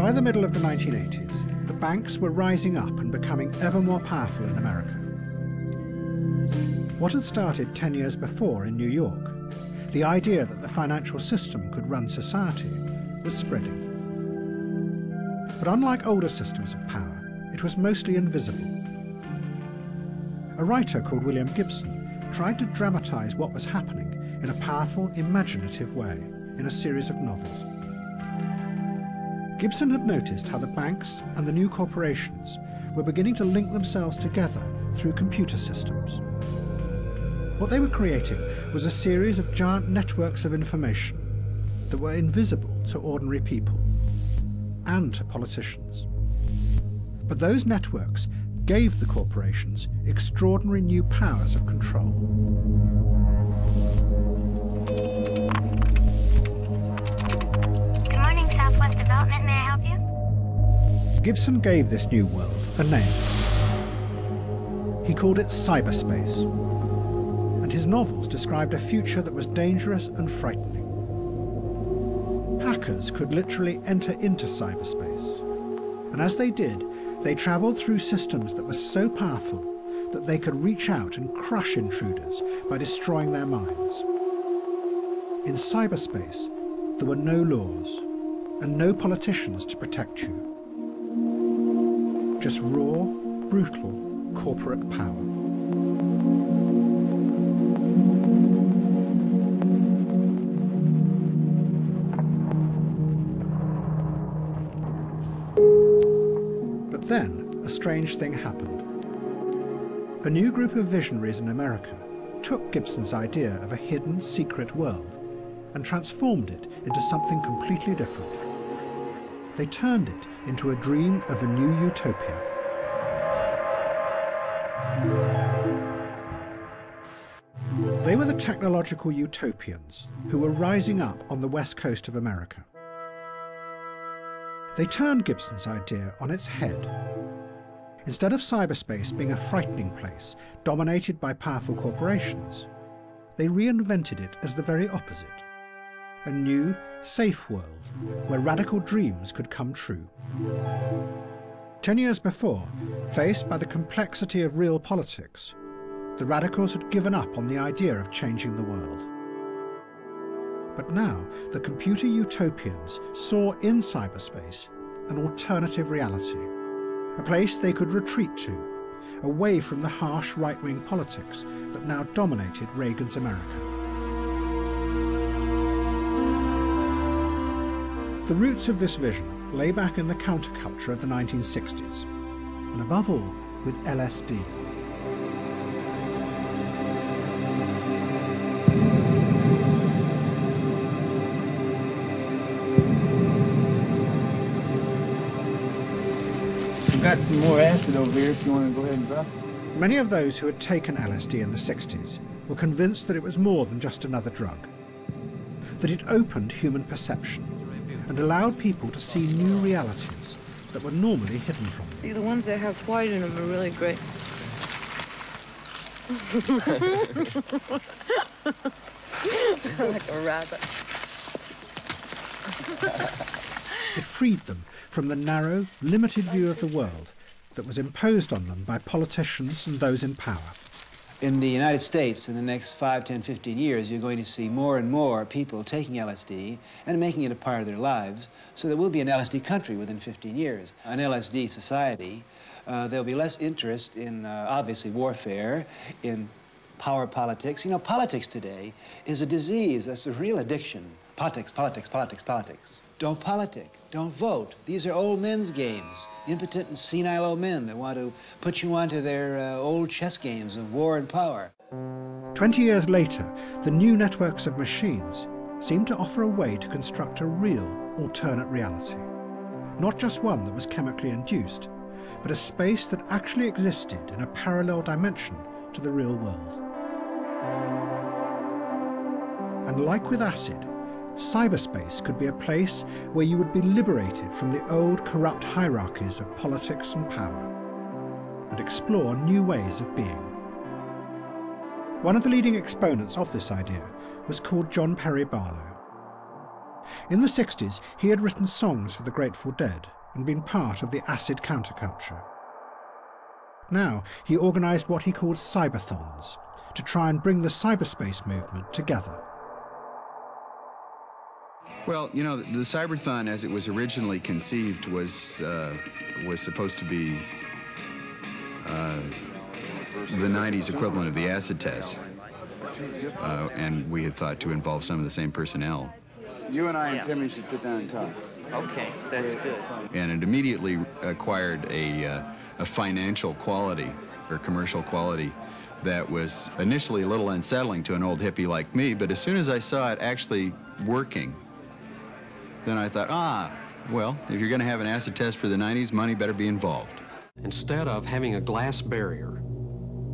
By the middle of the 1980s, the banks were rising up and becoming ever more powerful in America. What had started 10 years before in New York, the idea that the financial system could run society, was spreading. But unlike older systems of power, it was mostly invisible. A writer called William Gibson tried to dramatize what was happening in a powerful, imaginative way in a series of novels. Gibson had noticed how the banks and the new corporations were beginning to link themselves together through computer systems. What they were creating was a series of giant networks of information that were invisible to ordinary people and to politicians. But those networks gave the corporations extraordinary new powers of control. Development, may I help you? Gibson gave this new world a name. He called it cyberspace, and his novels described a future that was dangerous and frightening. Hackers could literally enter into cyberspace, and as they did, they travelled through systems that were so powerful that they could reach out and crush intruders by destroying their minds. In cyberspace, there were no laws, and no politicians to protect you. Just raw, brutal, corporate power. But then, a strange thing happened. A new group of visionaries in America took Gibson's idea of a hidden, secret world and transformed it into something completely different. They turned it into a dream of a new utopia. They were the technological utopians who were rising up on the west coast of America. They turned Gibson's idea on its head. Instead of cyberspace being a frightening place dominated by powerful corporations, they reinvented it as the very opposite. A new, safe world where radical dreams could come true. 10 years before, faced by the complexity of real politics, the radicals had given up on the idea of changing the world. But now, the computer utopians saw in cyberspace an alternative reality, a place they could retreat to, away from the harsh right-wing politics that now dominated Reagan's America. The roots of this vision lay back in the counterculture of the 1960s, and above all, with LSD. We've got some more acid over here if you want to go ahead and drop it. Many of those who had taken LSD in the 60s were convinced that it was more than just another drug, that it opened human perception and allowed people to see new realities that were normally hidden from them. See, the ones that have white in them are really great. Like a rabbit. It freed them from the narrow, limited view of the world that was imposed on them by politicians and those in power. In the United States, in the next 5, 10, 15 years, you're going to see more and more people taking LSD and making it a part of their lives, so there will be an LSD country within 15 years. An LSD society, there'll be less interest in, obviously, warfare, in power politics. You know, politics today is a disease. That's a real addiction. Politics, politics, politics, politics. Don't politic. Don't vote. These are old men's games. Impotent and senile old men that want to put you onto their old chess games of war and power. 20 years later, the new networks of machines seemed to offer a way to construct a real alternate reality. Not just one that was chemically induced, but a space that actually existed in a parallel dimension to the real world. And like with acid, cyberspace could be a place where you would be liberated from the old corrupt hierarchies of politics and power, and explore new ways of being. One of the leading exponents of this idea was called John Perry Barlow. In the 60s, he had written songs for the Grateful Dead and been part of the acid counterculture. Now he organised what he called cyberthons to try and bring the cyberspace movement together. Well, you know, the Cyberthon, as it was originally conceived, was supposed to be the 90s equivalent of the acid test. And we had thought to involve some of the same personnel. You and I and Timmy should sit down and talk. Okay, that's good. And it immediately acquired a financial quality, or commercial quality, that was initially a little unsettling to an old hippie like me, but as soon as I saw it actually working, then I thought, well, if you're going to have an acid test for the 90s, money better be involved. Instead of having a glass barrier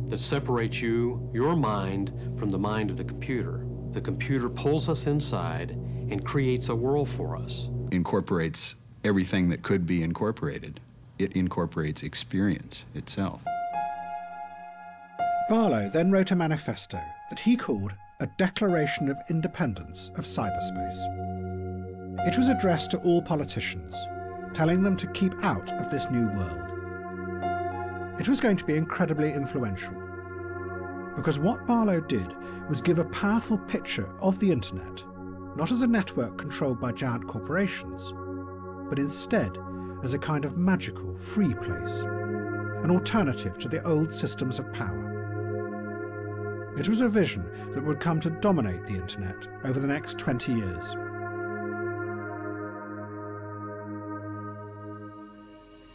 that separates your mind, from the mind of the computer pulls us inside and creates a world for us. Incorporates everything that could be incorporated. It incorporates experience itself. Barlow then wrote a manifesto that he called a Declaration of Independence of Cyberspace. It was addressed to all politicians, telling them to keep out of this new world. It was going to be incredibly influential, because what Barlow did was give a powerful picture of the internet, not as a network controlled by giant corporations, but instead as a kind of magical, free place, an alternative to the old systems of power. It was a vision that would come to dominate the internet over the next 20 years.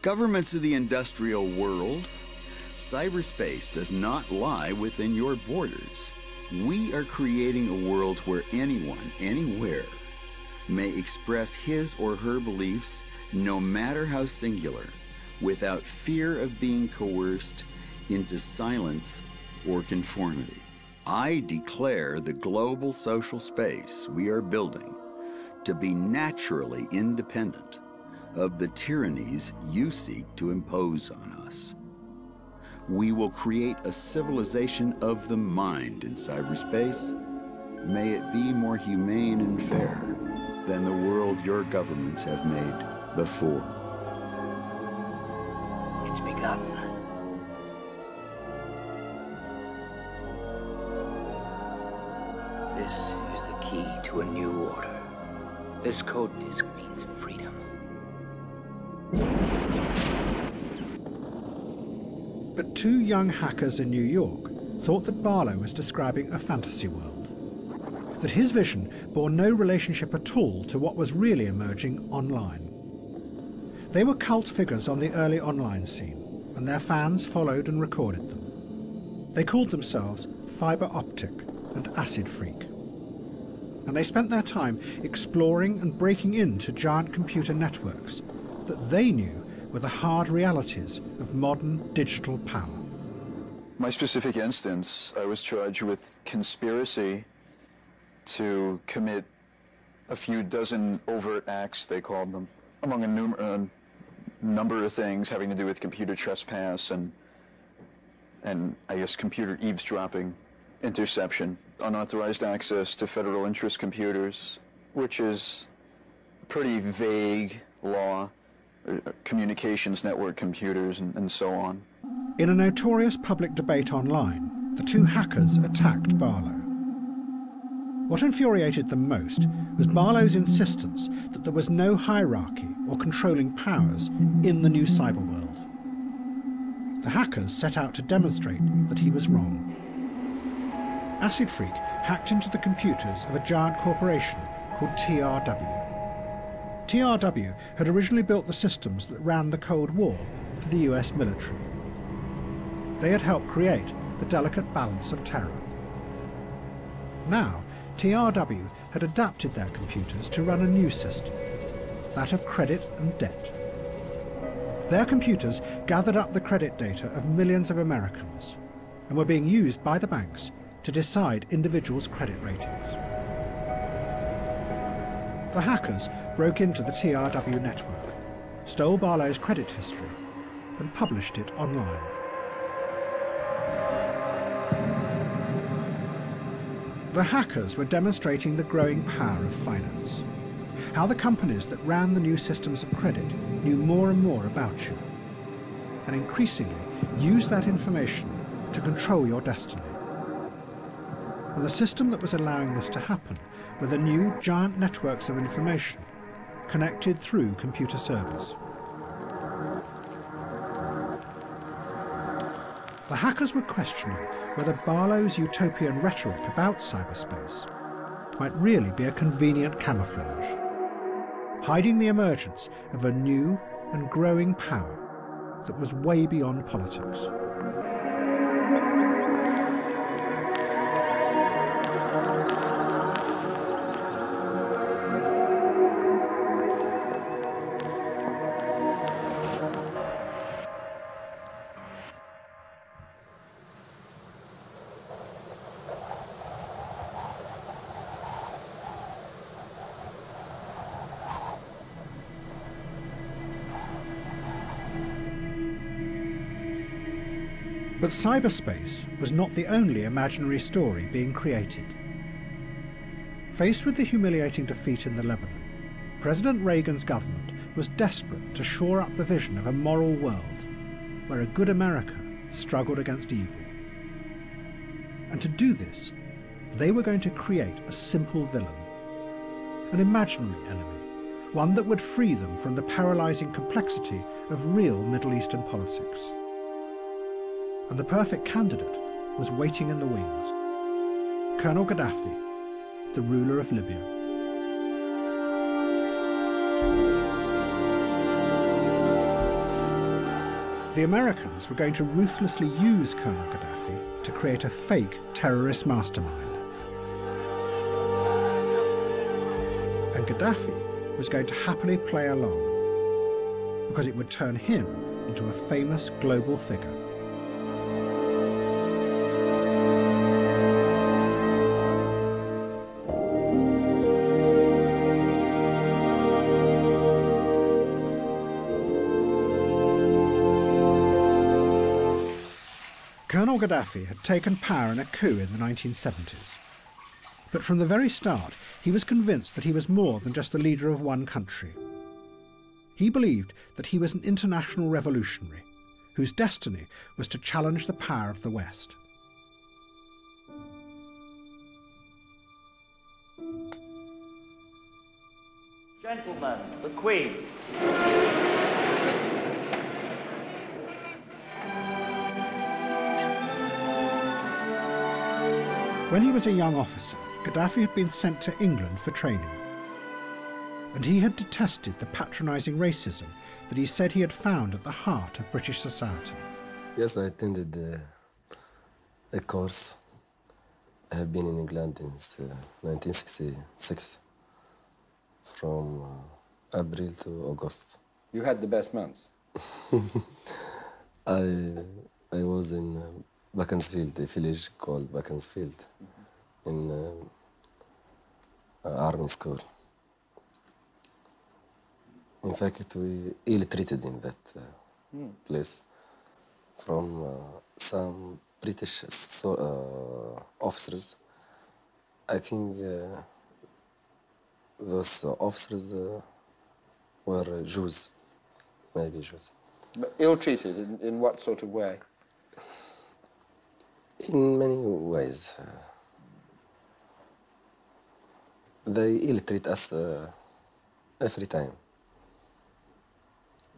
Governments of the industrial world, cyberspace does not lie within your borders. We are creating a world where anyone, anywhere, may express his or her beliefs, no matter how singular, without fear of being coerced into silence or conformity. I declare the global social space we are building to be naturally independent of the tyrannies you seek to impose on us. We will create a civilization of the mind in cyberspace. May it be more humane and fair than the world your governments have made before. It's begun. This is the key to a new order. This code disk means freedom. But two young hackers in New York thought that Barlow was describing a fantasy world, that his vision bore no relationship at all to what was really emerging online. They were cult figures on the early online scene, and their fans followed and recorded them. They called themselves Fiber Optic and Acid Freak. And they spent their time exploring and breaking into giant computer networks that they knew were the hard realities of modern digital power. My specific instance, I was charged with conspiracy to commit a few dozen overt acts, they called them, among a number of things having to do with computer trespass and I guess computer eavesdropping, interception, unauthorized access to federal interest computers, which is a pretty vague law, communications network computers and so on. In a notorious public debate online, the two hackers attacked Barlow. What infuriated them most was Barlow's insistence that there was no hierarchy or controlling powers in the new cyber world. The hackers set out to demonstrate that he was wrong. Acid Freak hacked into the computers of a giant corporation called TRW. TRW had originally built the systems that ran the Cold War for the US military. They had helped create the delicate balance of terror. Now, TRW had adapted their computers to run a new system, that of credit and debt. Their computers gathered up the credit data of millions of Americans and were being used by the banks to decide individuals' credit ratings. The hackers broke into the TRW network, stole Barlow's credit history, and published it online. The hackers were demonstrating the growing power of finance, how the companies that ran the new systems of credit knew more and more about you, and increasingly used that information to control your destiny. And the system that was allowing this to happen were the new giant networks of information connected through computer servers. The hackers were questioning whether Barlow's utopian rhetoric about cyberspace might really be a convenient camouflage, hiding the emergence of a new and growing power that was way beyond politics. But cyberspace was not the only imaginary story being created. Faced with the humiliating defeat in the Lebanon, President Reagan's government was desperate to shore up the vision of a moral world where a good America struggled against evil. And to do this, they were going to create a simple villain, an imaginary enemy, one that would free them from the paralyzing complexity of real Middle Eastern politics. And the perfect candidate was waiting in the wings. Colonel Gaddafi, the ruler of Libya. The Americans were going to ruthlessly use Colonel Gaddafi to create a fake terrorist mastermind. And Gaddafi was going to happily play along, because it would turn him into a famous global figure. Colonel Gaddafi had taken power in a coup in the 1970s. But from the very start, he was convinced that he was more than just the leader of one country. He believed that he was an international revolutionary whose destiny was to challenge the power of the West. Gentlemen, the Queen. When he was a young officer, Gaddafi had been sent to England for training. And he had detested the patronising racism that he said he had found at the heart of British society. Yes, I attended a course. I have been in England since 1966, from April to August. You had the best months? I was in Beaconsfield, a village called Beaconsfield, in Army School. In fact, we ill-treated in that place from some British officers. I think those officers were Jews, maybe Jews. But ill-treated in what sort of way? In many ways. They ill-treat us every time.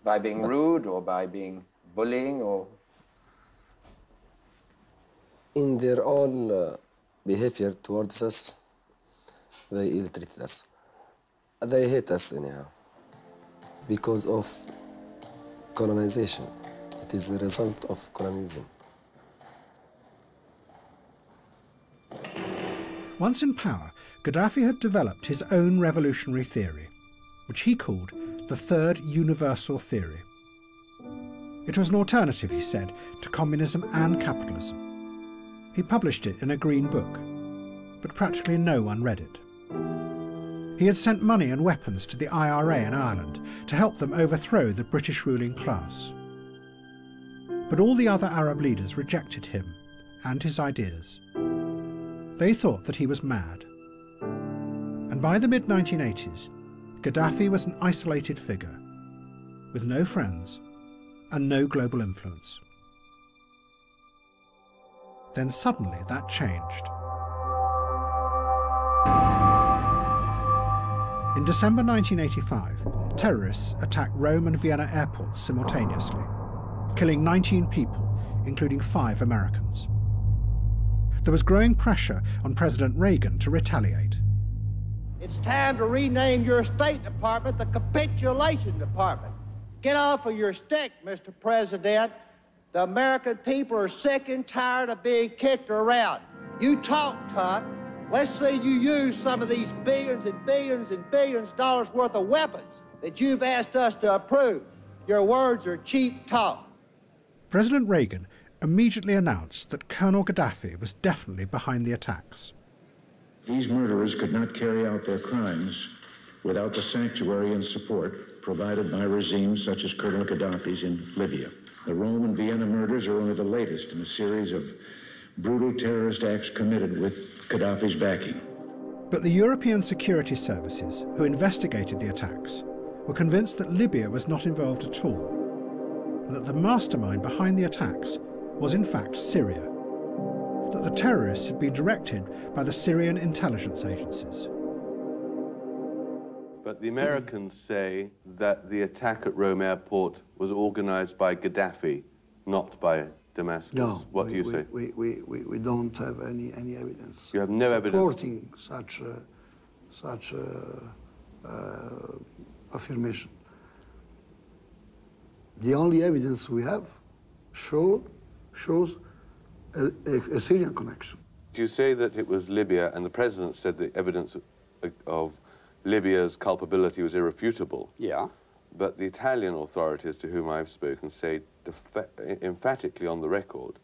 By being rude or by being bullying or? In their all behavior towards us, they ill-treat us. They hate us anyhow because of colonization. It is a result of colonialism. Once in power, Gaddafi had developed his own revolutionary theory, which he called the Third Universal Theory. It was an alternative, he said, to communism and capitalism. He published it in a green book, but practically no one read it. He had sent money and weapons to the IRA in Ireland to help them overthrow the British ruling class. But all the other Arab leaders rejected him and his ideas. They thought that he was mad. And by the mid-1980s, Gaddafi was an isolated figure, with no friends and no global influence. Then suddenly that changed. In December 1985, terrorists attacked Rome and Vienna airports simultaneously, killing 19 people, including 5 Americans. There was growing pressure on President Reagan to retaliate. It's time to rename your State Department the Capitulation Department. Get off of your stick, Mr. President. The American people are sick and tired of being kicked around. You talk tough. Let's see you use some of these billions and billions and billions of dollars worth of weapons that you've asked us to approve. Your words are cheap talk. President Reagan immediately announced that Colonel Gaddafi was definitely behind the attacks. These murderers could not carry out their crimes without the sanctuary and support provided by regimes such as Colonel Gaddafi's in Libya. The Rome and Vienna murders are only the latest in a series of brutal terrorist acts committed with Gaddafi's backing. But the European security services who investigated the attacks were convinced that Libya was not involved at all, and that the mastermind behind the attacks was in fact Syria, that the terrorists had been directed by the Syrian intelligence agencies. But the Americans say that the attack at Rome airport was organized by Gaddafi, not by Damascus. No, what do you say? We don't have any evidence. You have no evidence supporting such affirmation. The only evidence we have shows a Syrian connection. You say that it was Libya, and the president said the evidence of Libya's culpability was irrefutable. Yeah. But the Italian authorities to whom I've spoken say emphatically on the record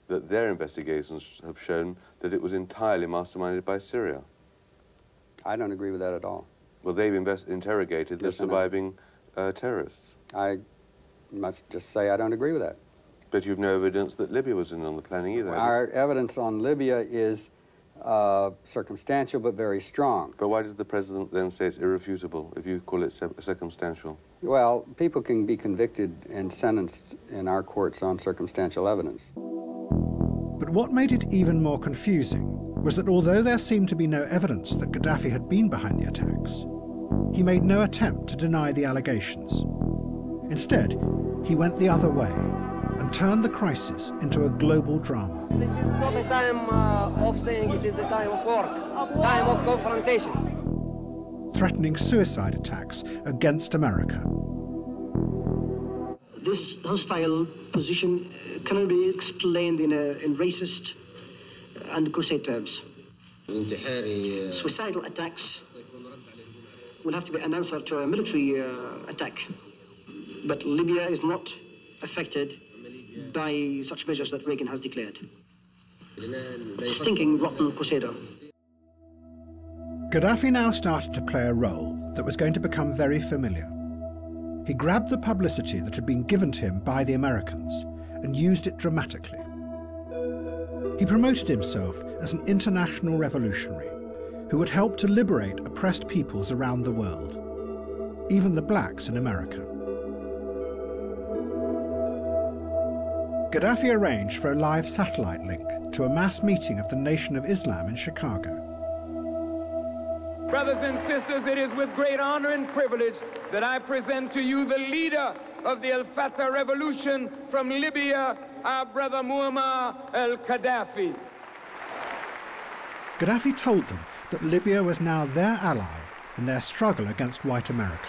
that their investigations have shown that it was entirely masterminded by Syria. I don't agree with that at all. Well, they've interrogated the surviving terrorists. I must just say I don't agree with that. But you've no evidence that Libya was in on the planning either. Our evidence on Libya is circumstantial but very strong. But why does the president then say it's irrefutable if you call it circumstantial? Well, people can be convicted and sentenced in our courts on circumstantial evidence. But what made it even more confusing was that although there seemed to be no evidence that Gaddafi had been behind the attacks, he made no attempt to deny the allegations. Instead, he went the other way and turned the crisis into a global drama. It is not a time of saying, it is a time of work, time of confrontation. Threatening suicide attacks against America. This hostile position cannot be explained in racist and crusade terms. Suicidal attacks will have to be an answer to a military attack. But Libya is not affected by such measures that Reagan has declared. Stinking, rotten crusader. Gaddafi now started to play a role that was going to become very familiar. He grabbed the publicity that had been given to him by the Americans and used it dramatically. He promoted himself as an international revolutionary who would help to liberate oppressed peoples around the world, even the blacks in America. Gaddafi arranged for a live satellite link to a mass meeting of the Nation of Islam in Chicago. Brothers and sisters, it is with great honor and privilege that I present to you the leader of the Al-Fatah revolution from Libya, our brother Muammar al-Gaddafi. Gaddafi told them that Libya was now their ally in their struggle against white America.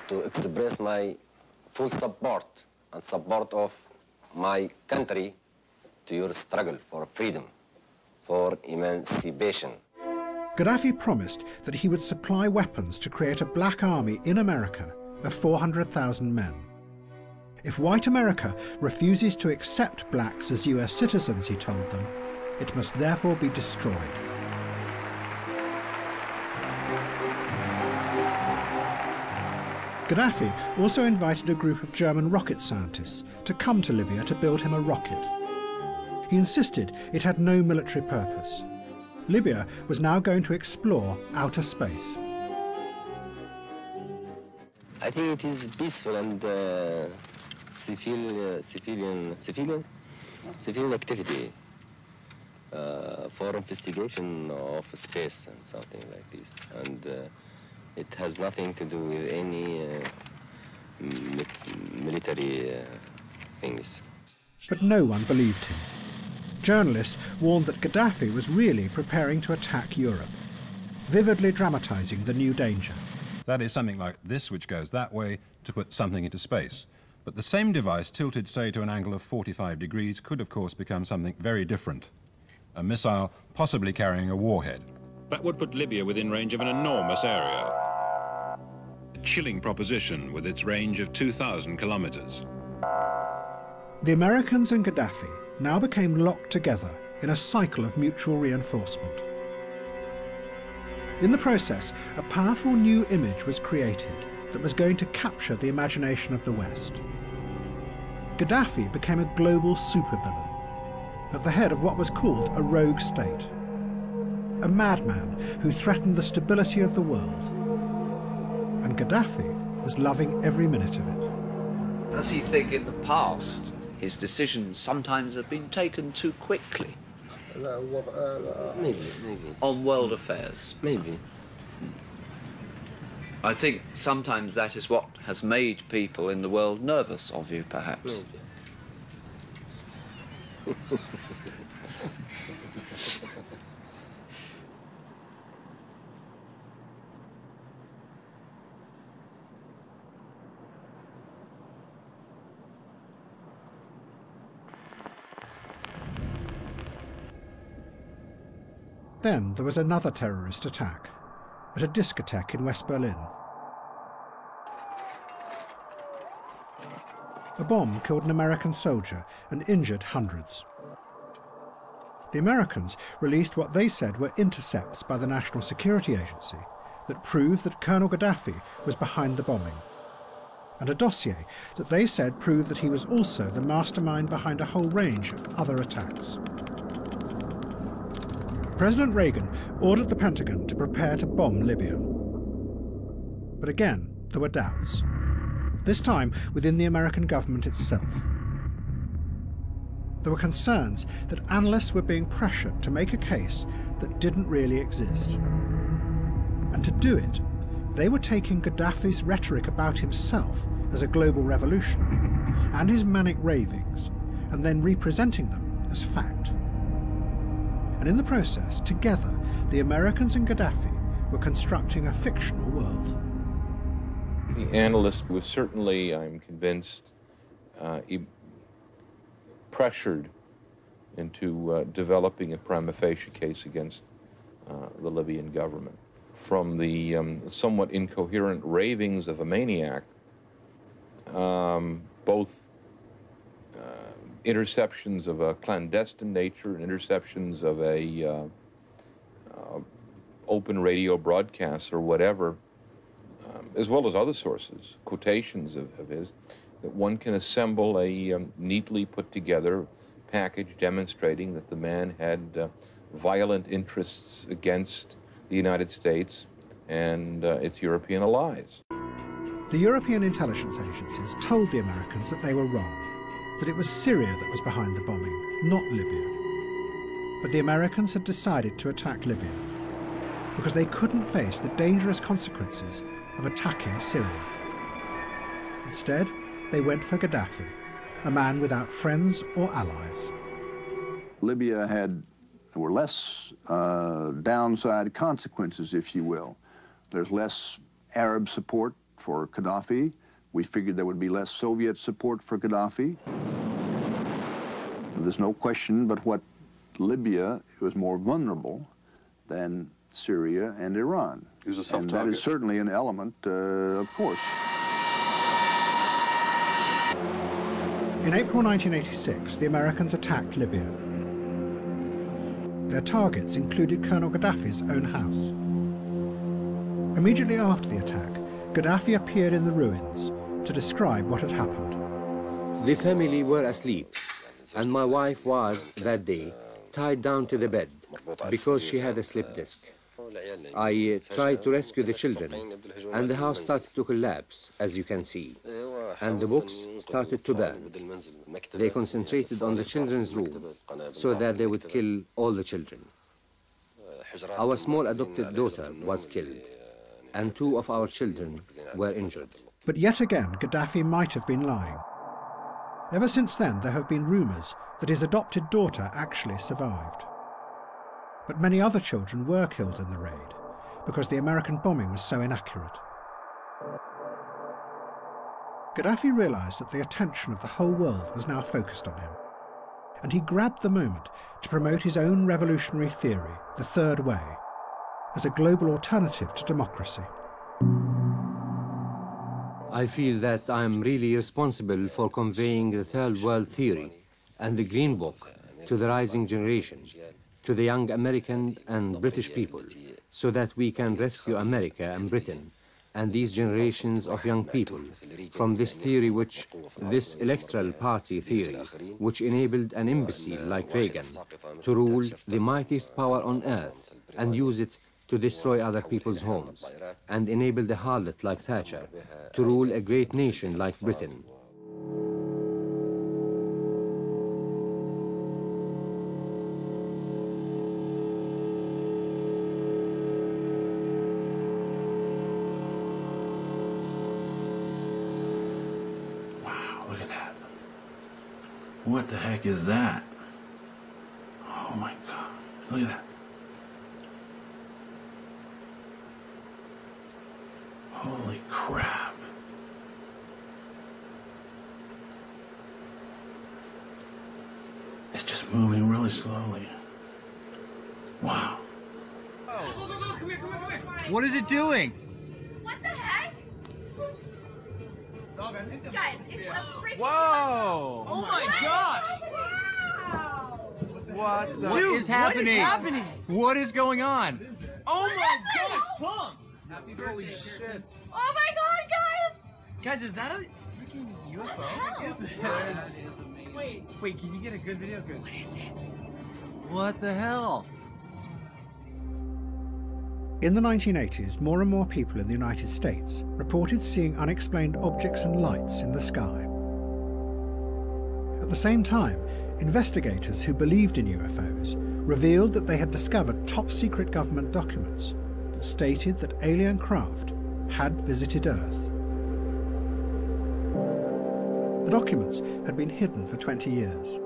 To express my full support and support of my country to your struggle for freedom, for emancipation. Gaddafi promised that he would supply weapons to create a black army in America of 400,000 men. If white America refuses to accept blacks as US citizens, he told them, it must therefore be destroyed. Gaddafi also invited a group of German rocket scientists to come to Libya to build him a rocket. He insisted it had no military purpose. Libya was now going to explore outer space. I think it is peaceful and civilian activity for investigation of space and something like this. And it has nothing to do with any military things. But no one believed him. Journalists warned that Gaddafi was really preparing to attack Europe, vividly dramatising the new danger. That is something like this, which goes that way to put something into space. But the same device, tilted, say, to an angle of 45 degrees, could, of course, become something very different. A missile possibly carrying a warhead. That would put Libya within range of an enormous area. A chilling proposition with its range of 2,000 kilometers. The Americans and Gaddafi now became locked together in a cycle of mutual reinforcement. In the process, a powerful new image was created that was going to capture the imagination of the West. Gaddafi became a global supervillain, at the head of what was called a rogue state. A madman who threatened the stability of the world. And Gaddafi was loving every minute of it. Does he think in the past his decisions sometimes have been taken too quickly? Maybe. On world affairs? Maybe. I think sometimes that is what has made people in the world nervous of you, perhaps. Maybe. Then there was another terrorist attack at a discotheque in West Berlin. A bomb killed an American soldier and injured hundreds. The Americans released what they said were intercepts by the National Security Agency that proved that Colonel Gaddafi was behind the bombing, and a dossier that they said proved that he was also the mastermind behind a whole range of other attacks. President Reagan ordered the Pentagon to prepare to bomb Libya. But again, there were doubts, this time within the American government itself. There were concerns that analysts were being pressured to make a case that didn't really exist. And to do it, they were taking Gaddafi's rhetoric about himself as a global revolutionary and his manic ravings, and then representing them as fact. And in the process, together, the Americans and Gaddafi were constructing a fictional world. The analyst was certainly, I'm convinced, pressured into developing a prima facie case against the Libyan government. From the somewhat incoherent ravings of a maniac, both interceptions of a clandestine nature and interceptions of a open radio broadcasts or whatever, as well as other sources, quotations of his, that one can assemble a neatly put together package demonstrating that the man had violent interests against the United States and its European allies. The European intelligence agencies told the Americans that they were wrong, that it was Syria that was behind the bombing, not Libya. But the Americans had decided to attack Libya because they couldn't face the dangerous consequences of attacking Syria. Instead, they went for Gaddafi, a man without friends or allies. Libya were less downside consequences, if you will. There's less Arab support for Gaddafi. We figured there would be less Soviet support for Gaddafi. There's no question but what Libya was more vulnerable than Syria and Iran. It was a soft and target. that is certainly an element, of course. In April 1986, the Americans attacked Libya. Their targets included Colonel Gaddafi's own house. Immediately after the attack, Gaddafi appeared in the ruins to describe what had happened. The family were asleep, and my wife was, that day, tied down to the bed because she had a slip disc. I tried to rescue the children, and the house started to collapse, as you can see, and the books started to burn. They concentrated on the children's room so that they would kill all the children. Our small adopted daughter was killed, and 2 of our children were injured. But yet again, Gaddafi might have been lying. Ever since then, there have been rumours that his adopted daughter actually survived. But many other children were killed in the raid because the American bombing was so inaccurate. Gaddafi realised that the attention of the whole world was now focused on him, and he grabbed the moment to promote his own revolutionary theory, the Third Way, as a global alternative to democracy. I feel that I'm really responsible for conveying the Third World theory and the Green Book to the rising generation, to the young American and British people, so that we can rescue America and Britain and these generations of young people from this theory, this electoral party theory, which enabled an imbecile like Reagan to rule the mightiest power on earth and use it to destroy other people's homes, and enable the harlot like Thatcher to rule a great nation like Britain. Wow, look at that. What the heck is that? Oh my God, look at that. Holy crap. It's just moving really slowly. Wow. Oh. Come here. What is it doing? What the heck? Guys, it's a freaking Whoa! Oh my gosh! Wow. What is happening? What is going on? Oh my gosh, Tom! Holy shit. Oh my God, guys! Guys, is that a freaking UFO? Wait, can you get a good video? Good. What is it? What the hell? In the 1980s, more and more people in the United States reported seeing unexplained objects and lights in the sky. At the same time, investigators who believed in UFOs revealed that they had discovered top-secret government documents that stated that alien craft had visited Earth. The documents had been hidden for 20 years,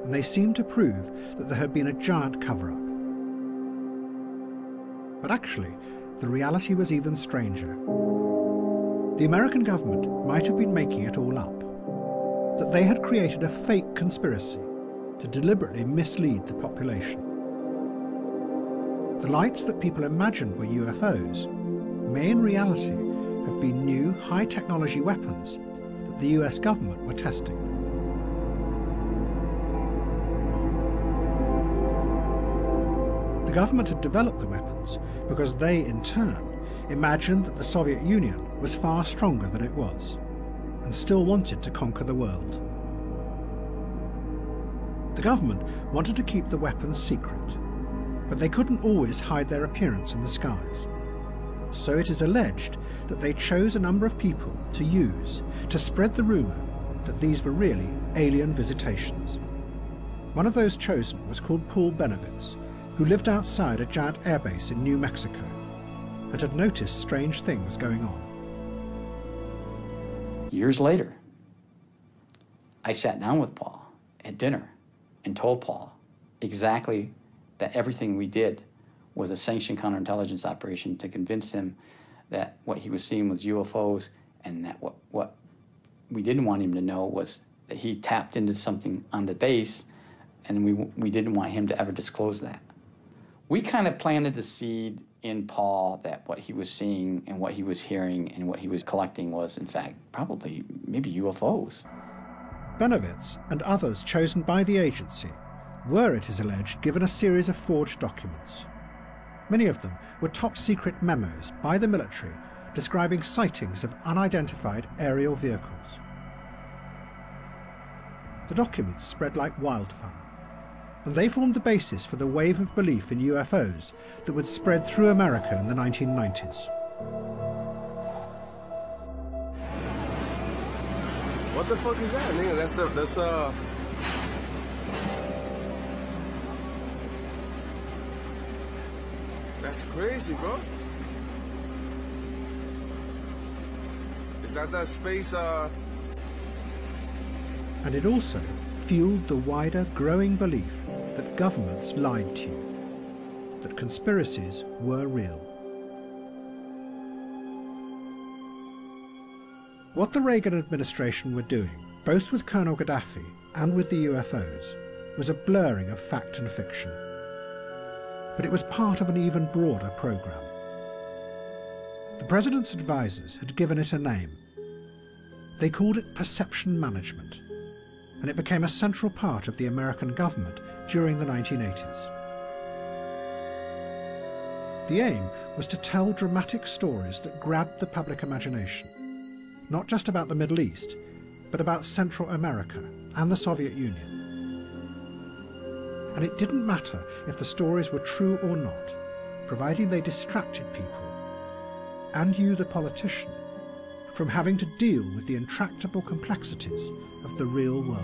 and they seemed to prove that there had been a giant cover-up. But actually, the reality was even stranger. The American government might have been making it all up, that they had created a fake conspiracy to deliberately mislead the population. The lights that people imagined were UFOs may in reality have been new high-technology weapons that the US government were testing. The government had developed the weapons because they, in turn, imagined that the Soviet Union was far stronger than it was, and still wanted to conquer the world. The government wanted to keep the weapons secret, but they couldn't always hide their appearance in the skies. So it is alleged that they chose a number of people to use to spread the rumour that these were really alien visitations. One of those chosen was called Paul Benovitz, who lived outside a giant airbase in New Mexico and had noticed strange things going on. Years later, I sat down with Paul at dinner and told Paul exactly that everything we did was a sanctioned counterintelligence operation to convince him that what he was seeing was UFOs, and that what we didn't want him to know was that he tapped into something on the base, and we didn't want him to ever disclose that. We kind of planted the seed in Paul that what he was seeing and what he was hearing and what he was collecting was, in fact, probably maybe UFOs. Benovitz and others chosen by the agency were, it is alleged, given a series of forged documents. Many of them were top-secret memos by the military describing sightings of unidentified aerial vehicles. The documents spread like wildfire, and they formed the basis for the wave of belief in UFOs that would spread through America in the 1990s. What the fuck is that, nigga? That's crazy, bro. Is that space, And it also fueled the wider, growing belief that governments lied to you, that conspiracies were real. What the Reagan administration were doing, both with Colonel Gaddafi and with the UFOs, was a blurring of fact and fiction. But it was part of an even broader program. The president's advisors had given it a name. They called it perception management, and it became a central part of the American government during the 1980s. The aim was to tell dramatic stories that grabbed the public imagination, not just about the Middle East, but about Central America and the Soviet Union. And it didn't matter if the stories were true or not, providing they distracted people, and you, the politician, from having to deal with the intractable complexities of the real world.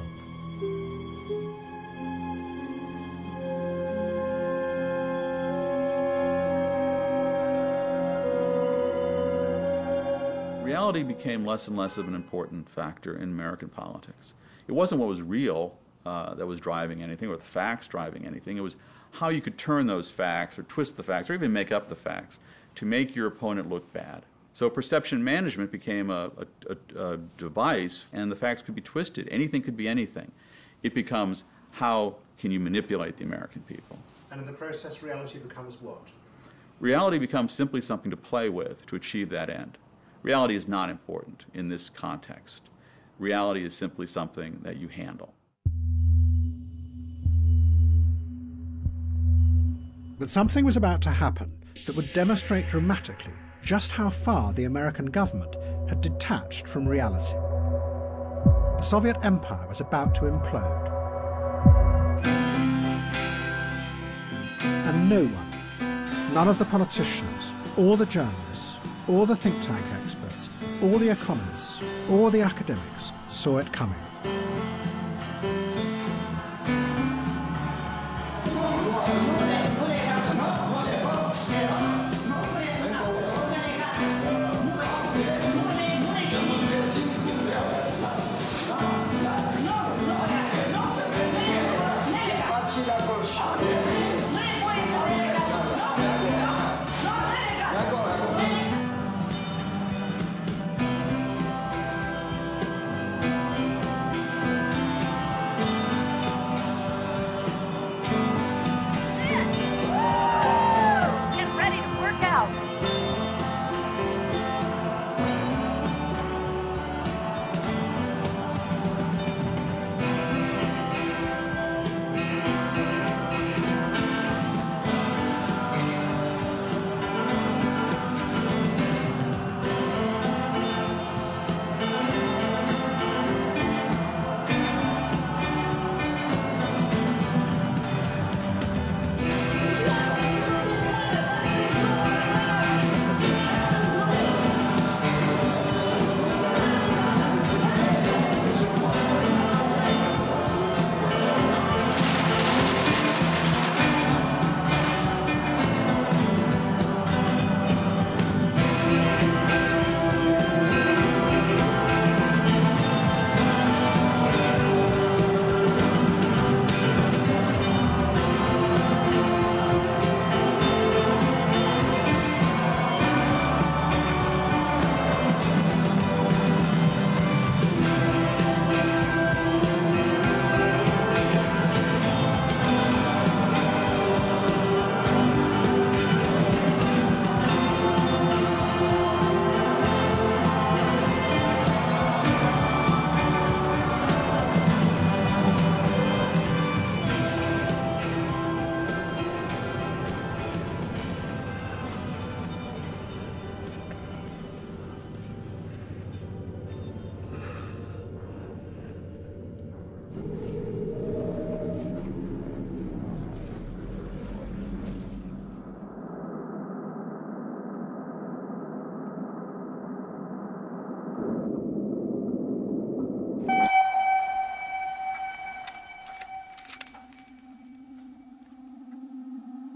Reality became less and less of an important factor in American politics. It wasn't what was real that was driving anything, or the facts driving anything. It was how you could turn those facts, or twist the facts, or even make up the facts to make your opponent look bad. So perception management became a device, and the facts could be twisted. Anything could be anything. It becomes, how can you manipulate the American people? And in the process, reality becomes what? Reality becomes simply something to play with to achieve that end. Reality is not important in this context. Reality is simply something that you handle. But something was about to happen that would demonstrate dramatically just how far the American government had detached from reality. The Soviet Empire was about to implode. And no one, none of the politicians, or the journalists, or the think tank experts, or the economists, or the academics saw it coming.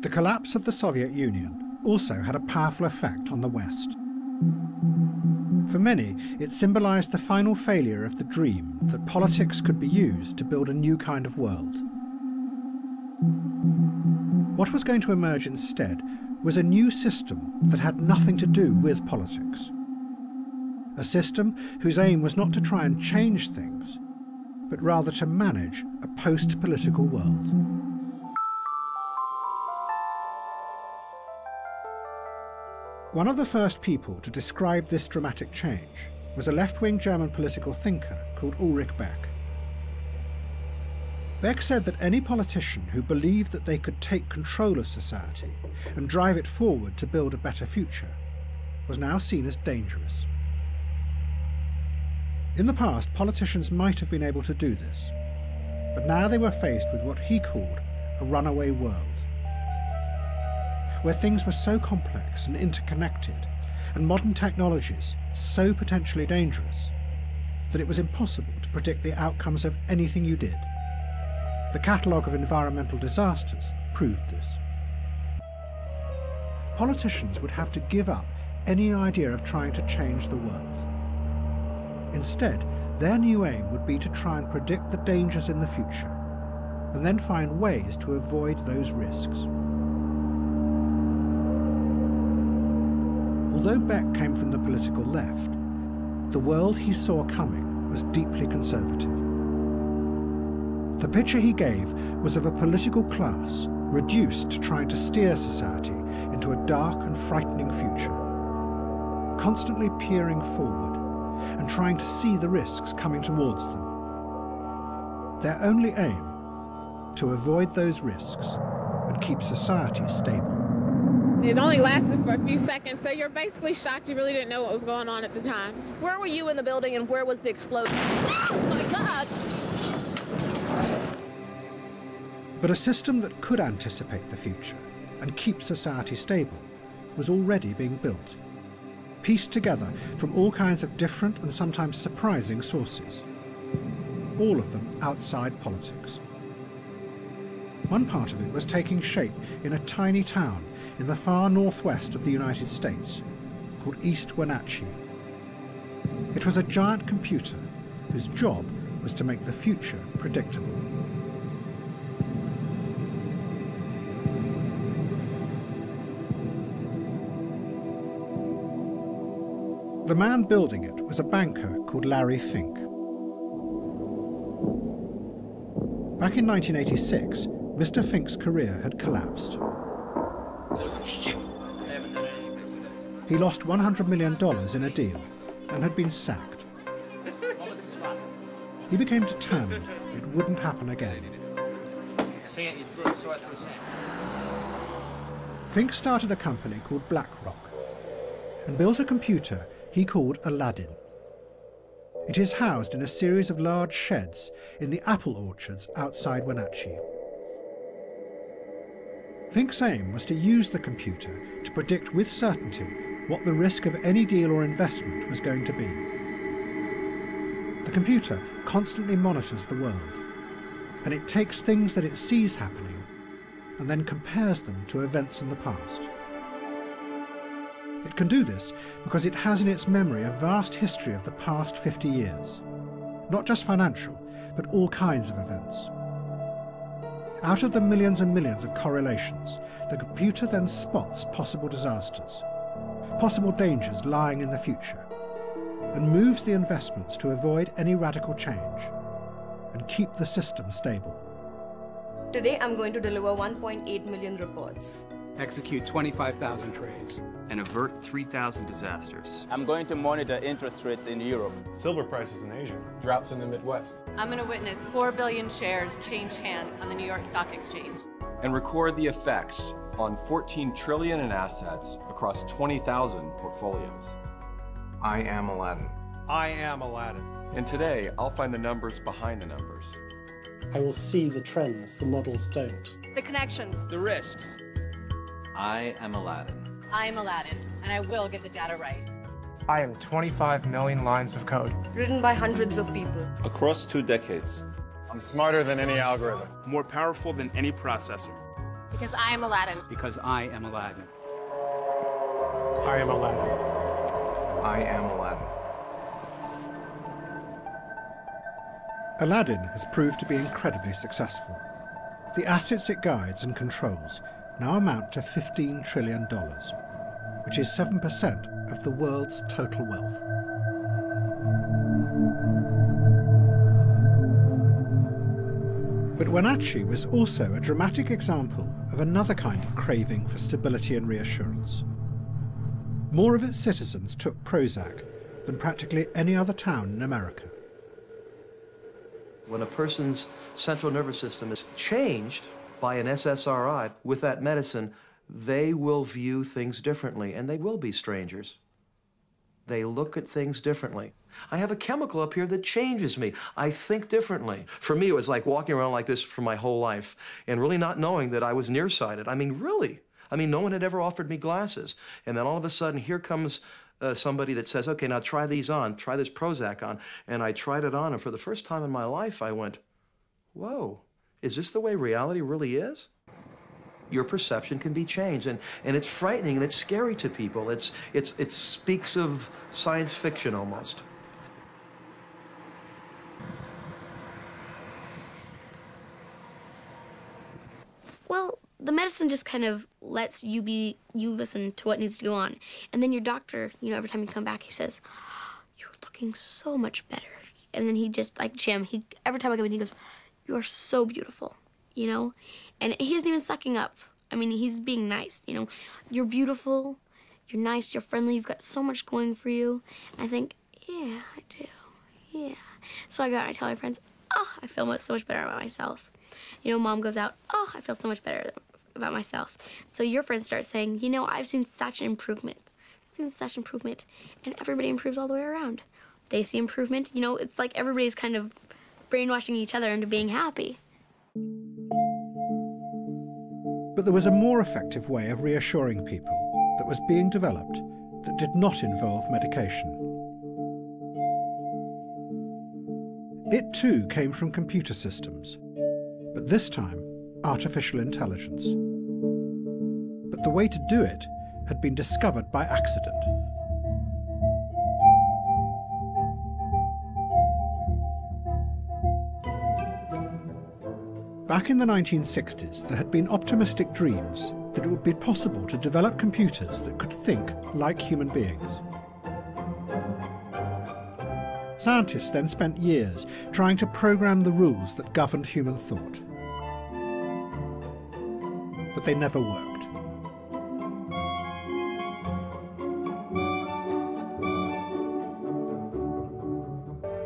The collapse of the Soviet Union also had a powerful effect on the West. For many, it symbolized the final failure of the dream that politics could be used to build a new kind of world. What was going to emerge instead was a new system that had nothing to do with politics. A system whose aim was not to try and change things, but rather to manage a post-political world. One of the first people to describe this dramatic change was a left-wing German political thinker called Ulrich Beck. Beck said that any politician who believed that they could take control of society and drive it forward to build a better future was now seen as dangerous. In the past, politicians might have been able to do this, but now they were faced with what he called a runaway world, where things were so complex and interconnected, and modern technologies so potentially dangerous, that it was impossible to predict the outcomes of anything you did. The catalogue of environmental disasters proved this. Politicians would have to give up any idea of trying to change the world. Instead, their new aim would be to try and predict the dangers in the future, and then find ways to avoid those risks. Although Beck came from the political left, the world he saw coming was deeply conservative. The picture he gave was of a political class reduced to trying to steer society into a dark and frightening future, constantly peering forward and trying to see the risks coming towards them. Their only aim, to avoid those risks and keep society stable. It only lasted for a few seconds, so you're basically shocked you really didn't know what was going on at the time. Where were you in the building and where was the explosion? Oh my God! But a system that could anticipate the future and keep society stable was already being built, pieced together from all kinds of different and sometimes surprising sources, all of them outside politics. One part of it was taking shape in a tiny town in the far northwest of the United States called East Wenatchee. It was a giant computer whose job was to make the future predictable. The man building it was a banker called Larry Fink. Back in 1986, Mr. Fink's career had collapsed. He lost $100 million in a deal and had been sacked. He became determined it wouldn't happen again. Fink started a company called BlackRock and built a computer he called Aladdin. It is housed in a series of large sheds in the apple orchards outside Wenatchee. Fink's aim was to use the computer to predict with certainty what the risk of any deal or investment was going to be. The computer constantly monitors the world, and it takes things that it sees happening and then compares them to events in the past. It can do this because it has in its memory a vast history of the past 50 years, not just financial, but all kinds of events. Out of the millions and millions of correlations, the computer then spots possible disasters, possible dangers lying in the future, and moves the investments to avoid any radical change and keep the system stable. Today I'm going to deliver 1.8 million reports. Execute 25,000 trades. And avert 3,000 disasters. I'm going to monitor interest rates in Europe. Silver prices in Asia. Droughts in the Midwest. I'm going to witness 4 billion shares change hands on the New York Stock Exchange. And record the effects on 14 trillion in assets across 20,000 portfolios. I am Aladdin. I am Aladdin. And today, I'll find the numbers behind the numbers. I will see the trends the models don't. The connections. The risks. I am Aladdin. I'm Aladdin, and I will get the data right. I am 25 million lines of code. Written by hundreds of people. Across 2 decades. I'm smarter than any algorithm. More powerful than any processor. Because I am Aladdin. Because I am Aladdin. I am Aladdin. I am Aladdin. Aladdin has proved to be incredibly successful. The assets it guides and controls now amount to $15 trillion, which is 7% of the world's total wealth. But Wenatchee was also a dramatic example of another kind of craving for stability and reassurance. More of its citizens took Prozac than practically any other town in America. When a person's central nervous system is changed by an SSRI with that medicine, they will view things differently, and they will be strangers. They look at things differently. I have a chemical up here that changes me. I think differently. For me, it was like walking around like this for my whole life and really not knowing that I was nearsighted. I mean, really. I mean, no one had ever offered me glasses. And then all of a sudden, here comes somebody that says, okay, now try these on, try this Prozac on. And I tried it on, and for the first time in my life, I went, whoa, is this the way reality really is? Your perception can be changed, and it's frightening and it's scary to people. It speaks of science fiction almost. Well, the medicine just kind of lets you listen to what needs to go on. And then your doctor, you know, every time you come back, he says, oh, you're looking so much better. And then he just, like Jim, every time I come in, he goes, you are so beautiful, you know? And he isn't even sucking up. I mean, he's being nice, you know? You're beautiful, you're nice, you're friendly, you've got so much going for you. And I think, yeah, I do, yeah. So I go out and I tell my friends, oh, I feel so much better about myself. You know, Mom goes out, oh, I feel so much better about myself. So your friends start saying, you know, I've seen such an improvement. I've seen such improvement. And everybody improves all the way around. They see improvement. You know, it's like everybody's kind of brainwashing each other into being happy. But there was a more effective way of reassuring people that was being developed that did not involve medication. It too came from computer systems, but this time artificial intelligence. But the way to do it had been discovered by accident. Back in the 1960s, there had been optimistic dreams that it would be possible to develop computers that could think like human beings. Scientists then spent years trying to program the rules that governed human thought. But they never worked.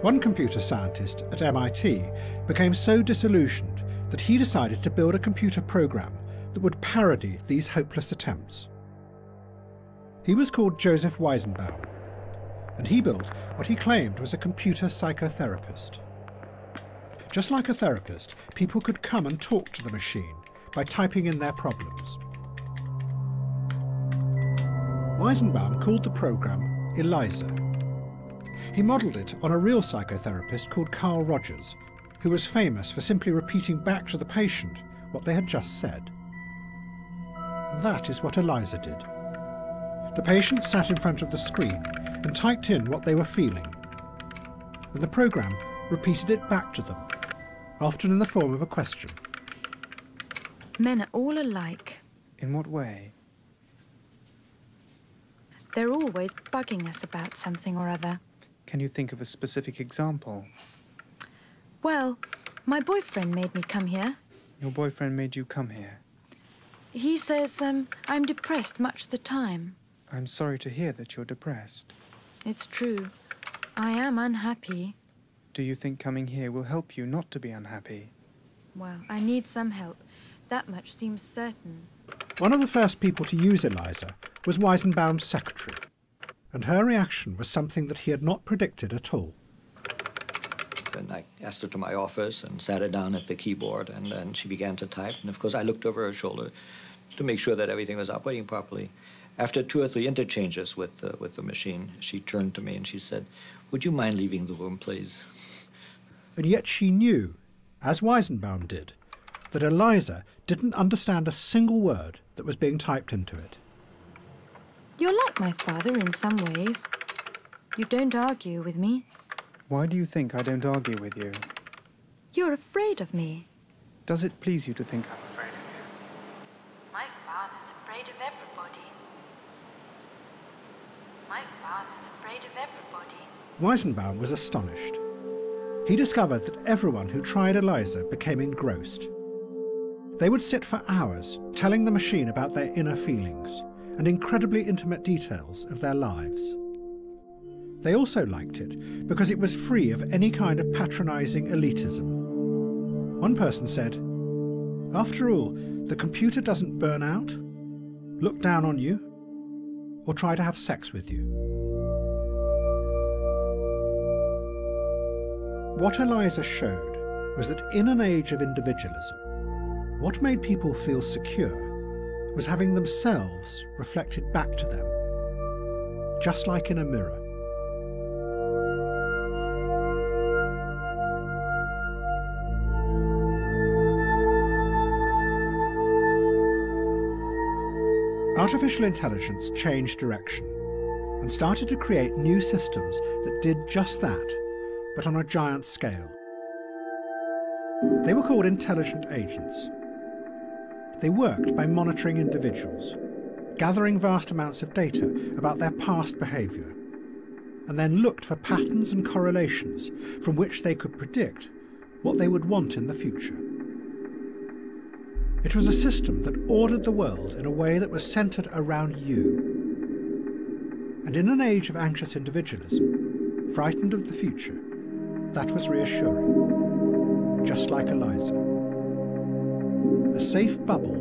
One computer scientist at MIT became so disillusioned that he decided to build a computer program that would parody these hopeless attempts. He was called Joseph Weizenbaum, and he built what he claimed was a computer psychotherapist. Just like a therapist, people could come and talk to the machine by typing in their problems. Weizenbaum called the program ELIZA. He modelled it on a real psychotherapist called Carl Rogers, who was famous for simply repeating back to the patient what they had just said. That is what ELIZA did. The patient sat in front of the screen and typed in what they were feeling, and the program repeated it back to them, often in the form of a question. Men are all alike. In what way? They're always bugging us about something or other. Can you think of a specific example? Well, my boyfriend made me come here. Your boyfriend made you come here? He says I'm depressed much of the time. I'm sorry to hear that you're depressed. It's true. I am unhappy. Do you think coming here will help you not to be unhappy? Well, I need some help. That much seems certain. One of the first people to use ELIZA was Weizenbaum's secretary, and her reaction was something that he had not predicted at all. And I asked her to my office and sat her down at the keyboard, and then she began to type. And of course, I looked over her shoulder to make sure that everything was operating properly. After 2 or 3 interchanges with the machine, she turned to me and she said, "Would you mind leaving the room, please?" And yet she knew, as Weizenbaum did, that Eliza didn't understand a single word that was being typed into it. You're like my father in some ways. You don't argue with me. Why do you think I don't argue with you? You're afraid of me. Does it please you to think I'm afraid of you? My father's afraid of everybody. My father's afraid of everybody. Weizenbaum was astonished. He discovered that everyone who tried Eliza became engrossed. They would sit for hours telling the machine about their inner feelings and incredibly intimate details of their lives. They also liked it because it was free of any kind of patronizing elitism. One person said, "After all, the computer doesn't burn out, look down on you, or try to have sex with you." What Eliza showed was that in an age of individualism, what made people feel secure was having themselves reflected back to them, just like in a mirror. Artificial intelligence changed direction and started to create new systems that did just that, but on a giant scale. They were called intelligent agents. They worked by monitoring individuals, gathering vast amounts of data about their past behaviour, and then looked for patterns and correlations from which they could predict what they would want in the future. It was a system that ordered the world in a way that was centred around you. And in an age of anxious individualism, frightened of the future, that was reassuring, just like Eliza. A safe bubble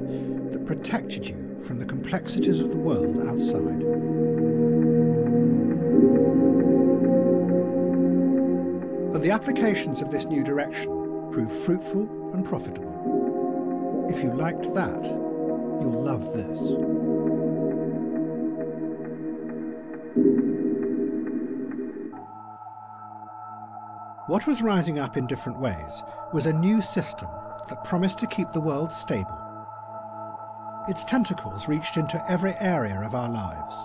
that protected you from the complexities of the world outside. But the applications of this new direction proved fruitful and profitable. If you liked that, you'll love this. What was rising up in different ways was a new system that promised to keep the world stable. Its tentacles reached into every area of our lives.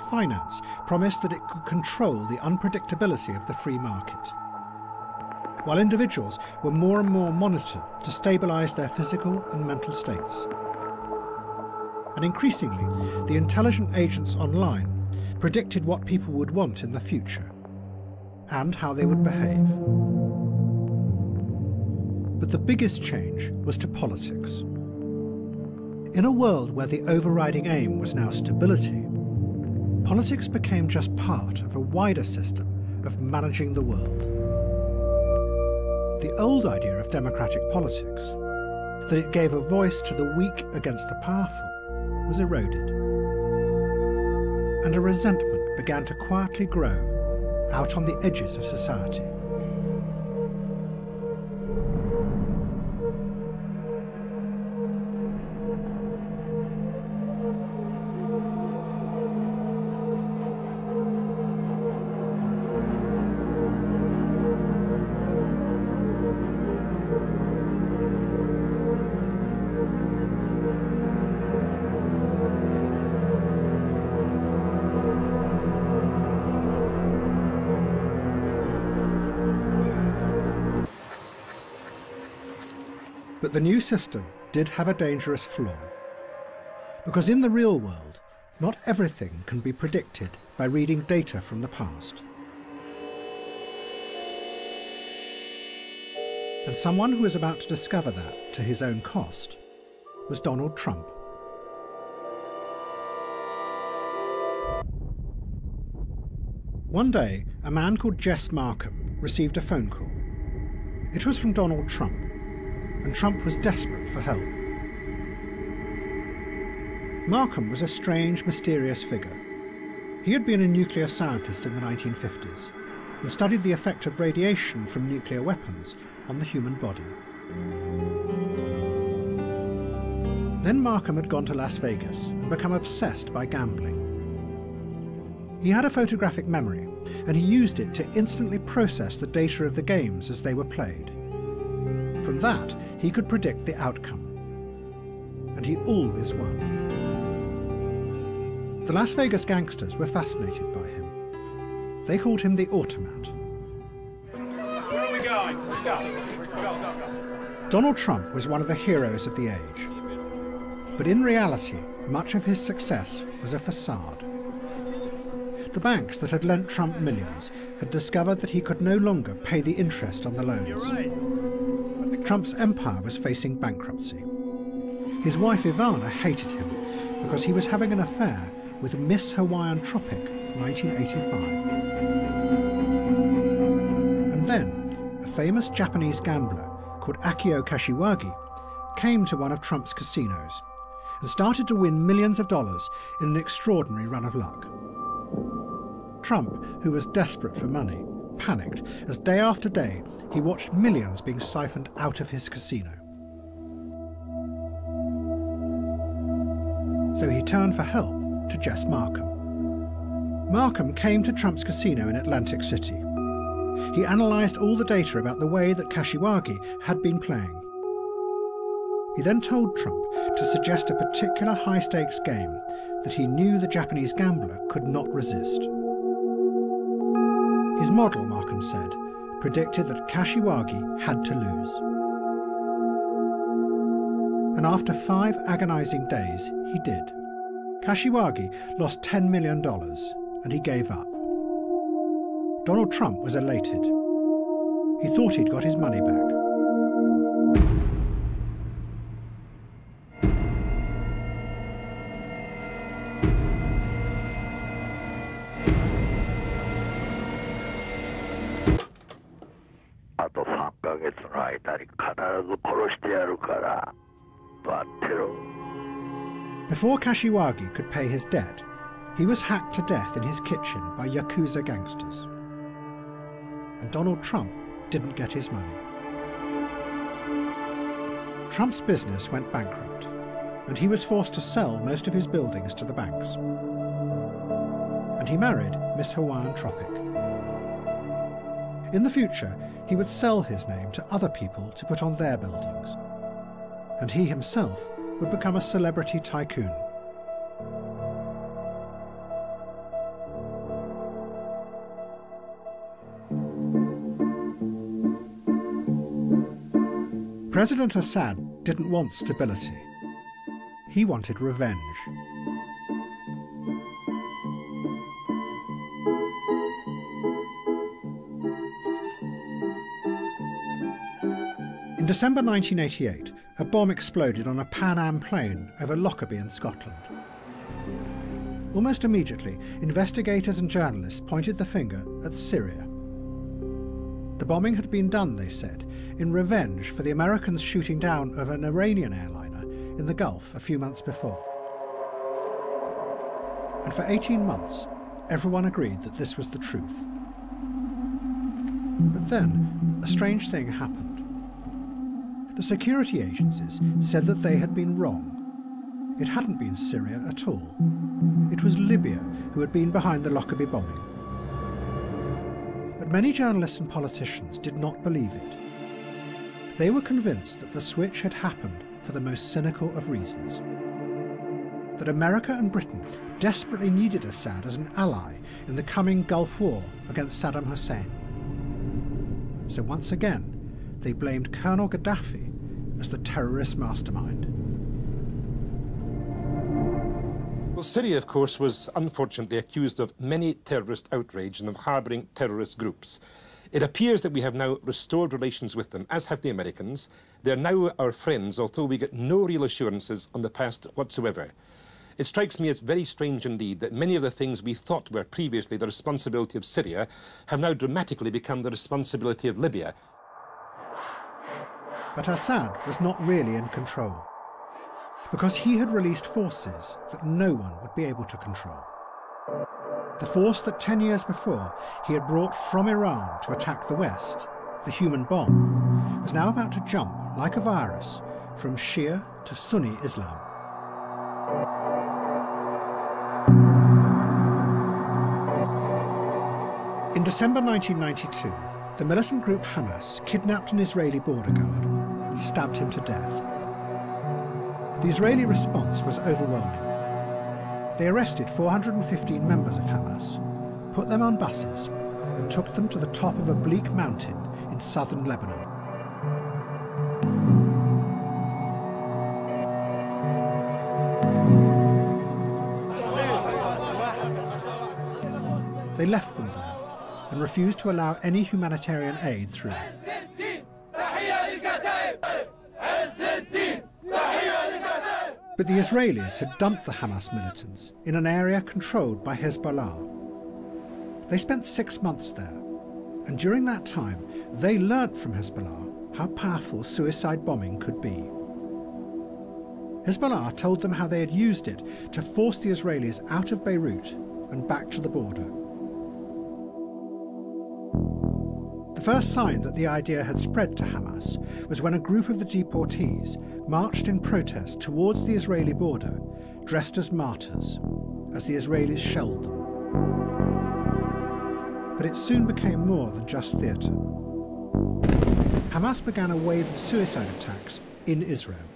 Finance promised that it could control the unpredictability of the free market, while individuals were more and more monitored to stabilise their physical and mental states. And increasingly, the intelligent agents online predicted what people would want in the future and how they would behave. But the biggest change was to politics. In a world where the overriding aim was now stability, politics became just part of a wider system of managing the world. The old idea of democratic politics, that it gave a voice to the weak against the powerful, was eroded. And a resentment began to quietly grow out on the edges of society. But the new system did have a dangerous flaw, because in the real world, not everything can be predicted by reading data from the past. And someone who was about to discover that to his own cost was Donald Trump. One day, a man called Jess Markham received a phone call. It was from Donald Trump, and Trump was desperate for help. Markham was a strange, mysterious figure. He had been a nuclear scientist in the 1950s and studied the effect of radiation from nuclear weapons on the human body. Then Markham had gone to Las Vegas and become obsessed by gambling. He had a photographic memory, and he used it to instantly process the data of the games as they were played. From that, he could predict the outcome. And he always won. The Las Vegas gangsters were fascinated by him. They called him the Automat. Where are we going? Let's go. Go. Donald Trump was one of the heroes of the age. But in reality, much of his success was a facade. The banks that had lent Trump millions had discovered that he could no longer pay the interest on the loans. Trump's empire was facing bankruptcy. His wife Ivana hated him because he was having an affair with Miss Hawaiian Tropic 1985. And then, a famous Japanese gambler called Akio Kashiwagi came to one of Trump's casinos and started to win millions of dollars in an extraordinary run of luck. Trump, who was desperate for money, panicked as day after day he watched millions being siphoned out of his casino. So he turned for help to Jess Markham. Markham came to Trump's casino in Atlantic City. He analysed all the data about the way that Kashiwagi had been playing. He then told Trump to suggest a particular high-stakes game that he knew the Japanese gambler could not resist. His model, Markham said, predicted that Kashiwagi had to lose. And after 5 agonising days, he did. Kashiwagi lost $10 million, and he gave up. Donald Trump was elated. He thought he'd got his money back. Before Kashiwagi could pay his debt, he was hacked to death in his kitchen by Yakuza gangsters. And Donald Trump didn't get his money. Trump's business went bankrupt, and he was forced to sell most of his buildings to the banks. And he married Miss Hawaiian Tropic. In the future, he would sell his name to other people to put on their buildings. And he himself would become a celebrity tycoon. President Assad didn't want stability. He wanted revenge. In December 1988, a bomb exploded on a Pan Am plane over Lockerbie in Scotland. Almost immediately, investigators and journalists pointed the finger at Syria. The bombing had been done, they said, in revenge for the Americans shooting down of an Iranian airliner in the Gulf a few months before. And for 18 months, everyone agreed that this was the truth. But then, a strange thing happened. The security agencies said that they had been wrong. It hadn't been Syria at all. It was Libya who had been behind the Lockerbie bombing. But many journalists and politicians did not believe it. They were convinced that the switch had happened for the most cynical of reasons. That America and Britain desperately needed Assad as an ally in the coming Gulf War against Saddam Hussein. So once again, they blamed Colonel Gaddafi as the terrorist mastermind. Well, Syria, of course, was unfortunately accused of many terrorist outrage and of harbouring terrorist groups. It appears that we have now restored relations with them, as have the Americans. They're now our friends, although we get no real assurances on the past whatsoever. It strikes me as very strange indeed that many of the things we thought were previously the responsibility of Syria have now dramatically become the responsibility of Libya. But Assad was not really in control, because he had released forces that no one would be able to control. The force that 10 years before he had brought from Iran to attack the West, the human bomb, was now about to jump, like a virus, from Shia to Sunni Islam. In December 1992, the militant group Hamas kidnapped an Israeli border guard. and stabbed him to death. The Israeli response was overwhelming. They arrested 415 members of Hamas, put them on buses, and took them to the top of a bleak mountain in southern Lebanon. They left them there and refused to allow any humanitarian aid through. But the Israelis had dumped the Hamas militants in an area controlled by Hezbollah. They spent 6 months there, and during that time they learnt from Hezbollah how powerful suicide bombing could be. Hezbollah told them how they had used it to force the Israelis out of Beirut and back to the border. The first sign that the idea had spread to Hamas was when a group of the deportees marched in protest towards the Israeli border, dressed as martyrs, as the Israelis shelled them. But it soon became more than just theatre. Hamas began a wave of suicide attacks in Israel.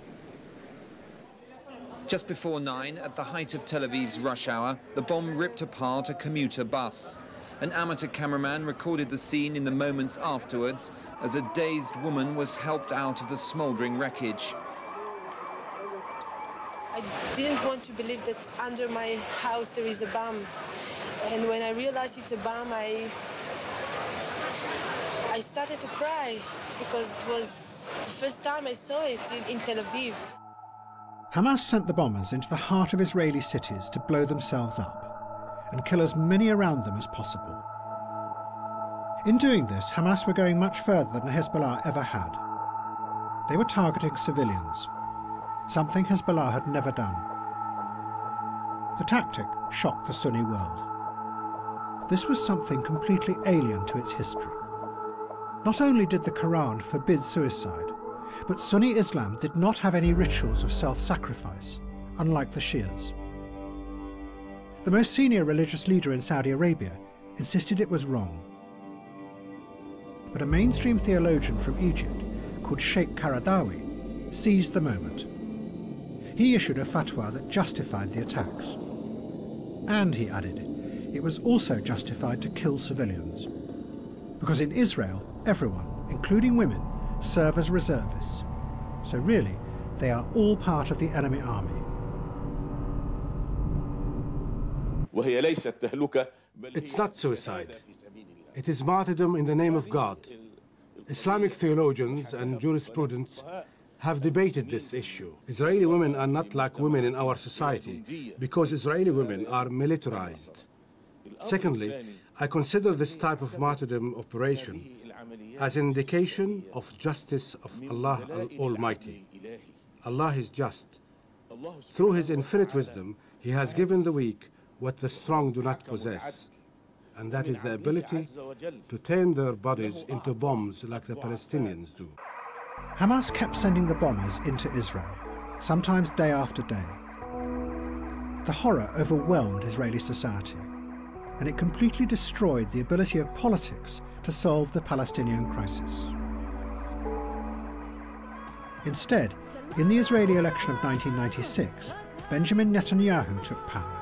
Just before 9, at the height of Tel Aviv's rush hour, the bomb ripped apart a commuter bus. An amateur cameraman recorded the scene in the moments afterwards as a dazed woman was helped out of the smouldering wreckage. I didn't want to believe that under my house there is a bomb. And when I realized it's a bomb, I started to cry because it was the first time I saw it in Tel Aviv. Hamas sent the bombers into the heart of Israeli cities to blow themselves up and kill as many around them as possible. In doing this, Hamas were going much further than Hezbollah ever had. They were targeting civilians, something Hezbollah had never done. The tactic shocked the Sunni world. This was something completely alien to its history. Not only did the Quran forbid suicide, but Sunni Islam did not have any rituals of self-sacrifice, unlike the Shias. The most senior religious leader in Saudi Arabia insisted it was wrong. But a mainstream theologian from Egypt, called Sheikh Qaradawi, seized the moment. He issued a fatwa that justified the attacks. And, he added, it was also justified to kill civilians. Because in Israel, everyone, including women, serve as reservists. So really, they are all part of the enemy army. It's not suicide. It is martyrdom in the name of God. Islamic theologians and jurisprudents have debated this issue. Israeli women are not like women in our society because Israeli women are militarized. Secondly, I consider this type of martyrdom operation as an indication of justice of Allah Almighty. Allah is just. Through His infinite wisdom, He has given the weak what the strong do not possess, and that is the ability to turn their bodies into bombs like the Palestinians do. Hamas kept sending the bombers into Israel, sometimes day after day. The horror overwhelmed Israeli society, and it completely destroyed the ability of politics to solve the Palestinian crisis. Instead, in the Israeli election of 1996, Benjamin Netanyahu took power.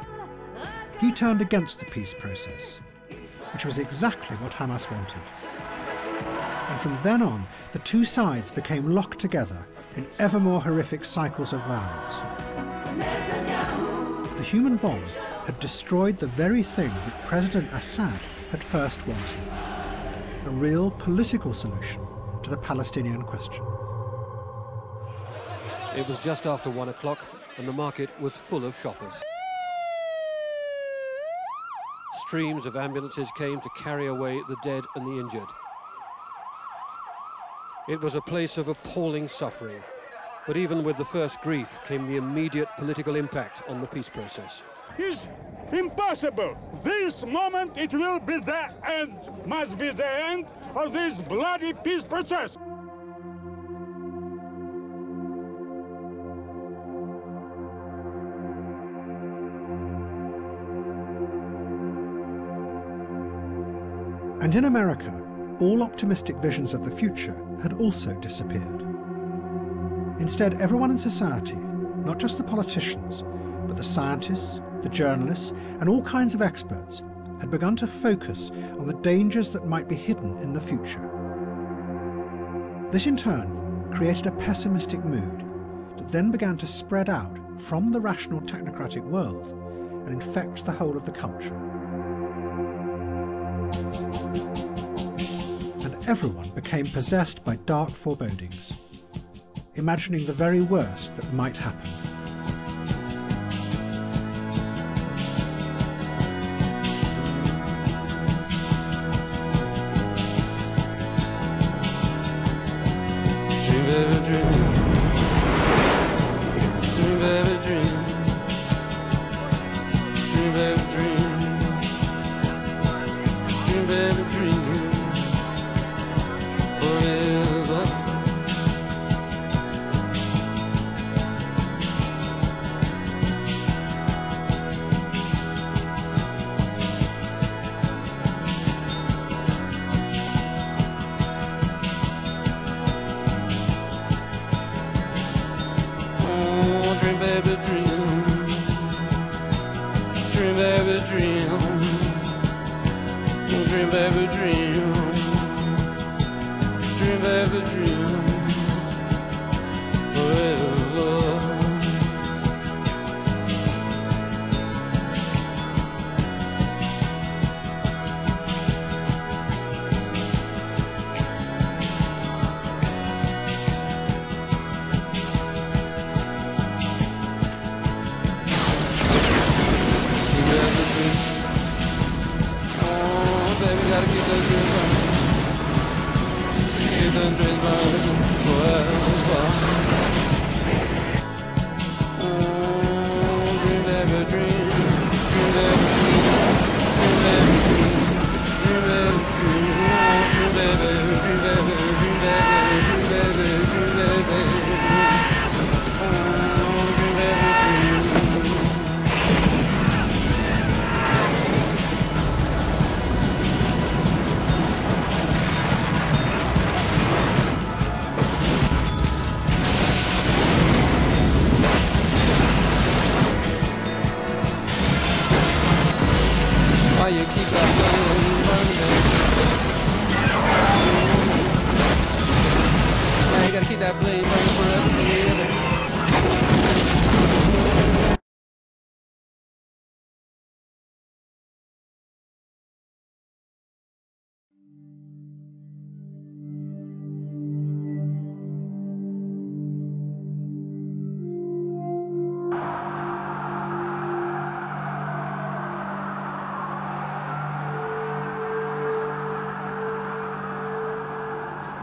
He turned against the peace process, which was exactly what Hamas wanted. And from then on, the two sides became locked together in ever more horrific cycles of violence. The human bomb had destroyed the very thing that President Assad had first wanted, a real political solution to the Palestinian question. It was just after 1 o'clock and the market was full of shoppers. Streams of ambulances came to carry away the dead and the injured. It was a place of appalling suffering, but even with the first grief came the immediate political impact on the peace process. It's impossible. This moment it will be the end, must be the end of this bloody peace process. And in America, all optimistic visions of the future had also disappeared. Instead, everyone in society, not just the politicians, but the scientists, the journalists, and all kinds of experts, had begun to focus on the dangers that might be hidden in the future. This in turn created a pessimistic mood that then began to spread out from the rational technocratic world and infect the whole of the culture. And everyone became possessed by dark forebodings, imagining the very worst that might happen.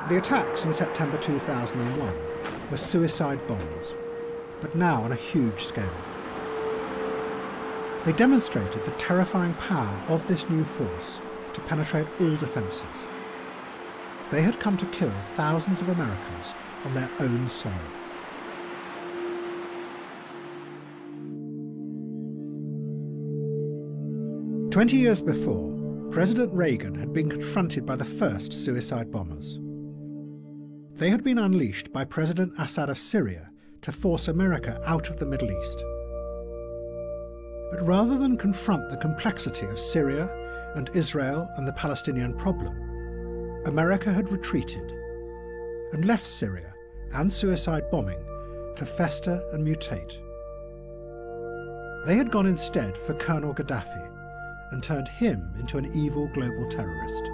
The attacks in September 2001 were suicide bombs, but now on a huge scale. They demonstrated the terrifying power of this new force to penetrate all defences. They had come to kill thousands of Americans on their own soil. "20 years before, President Reagan had been confronted by the first suicide bombers. They had been unleashed by President Assad of Syria to force America out of the Middle East. But rather than confront the complexity of Syria and Israel and the Palestinian problem, America had retreated and left Syria and suicide bombing to fester and mutate. They had gone instead for Colonel Gaddafi and turned him into an evil global terrorist.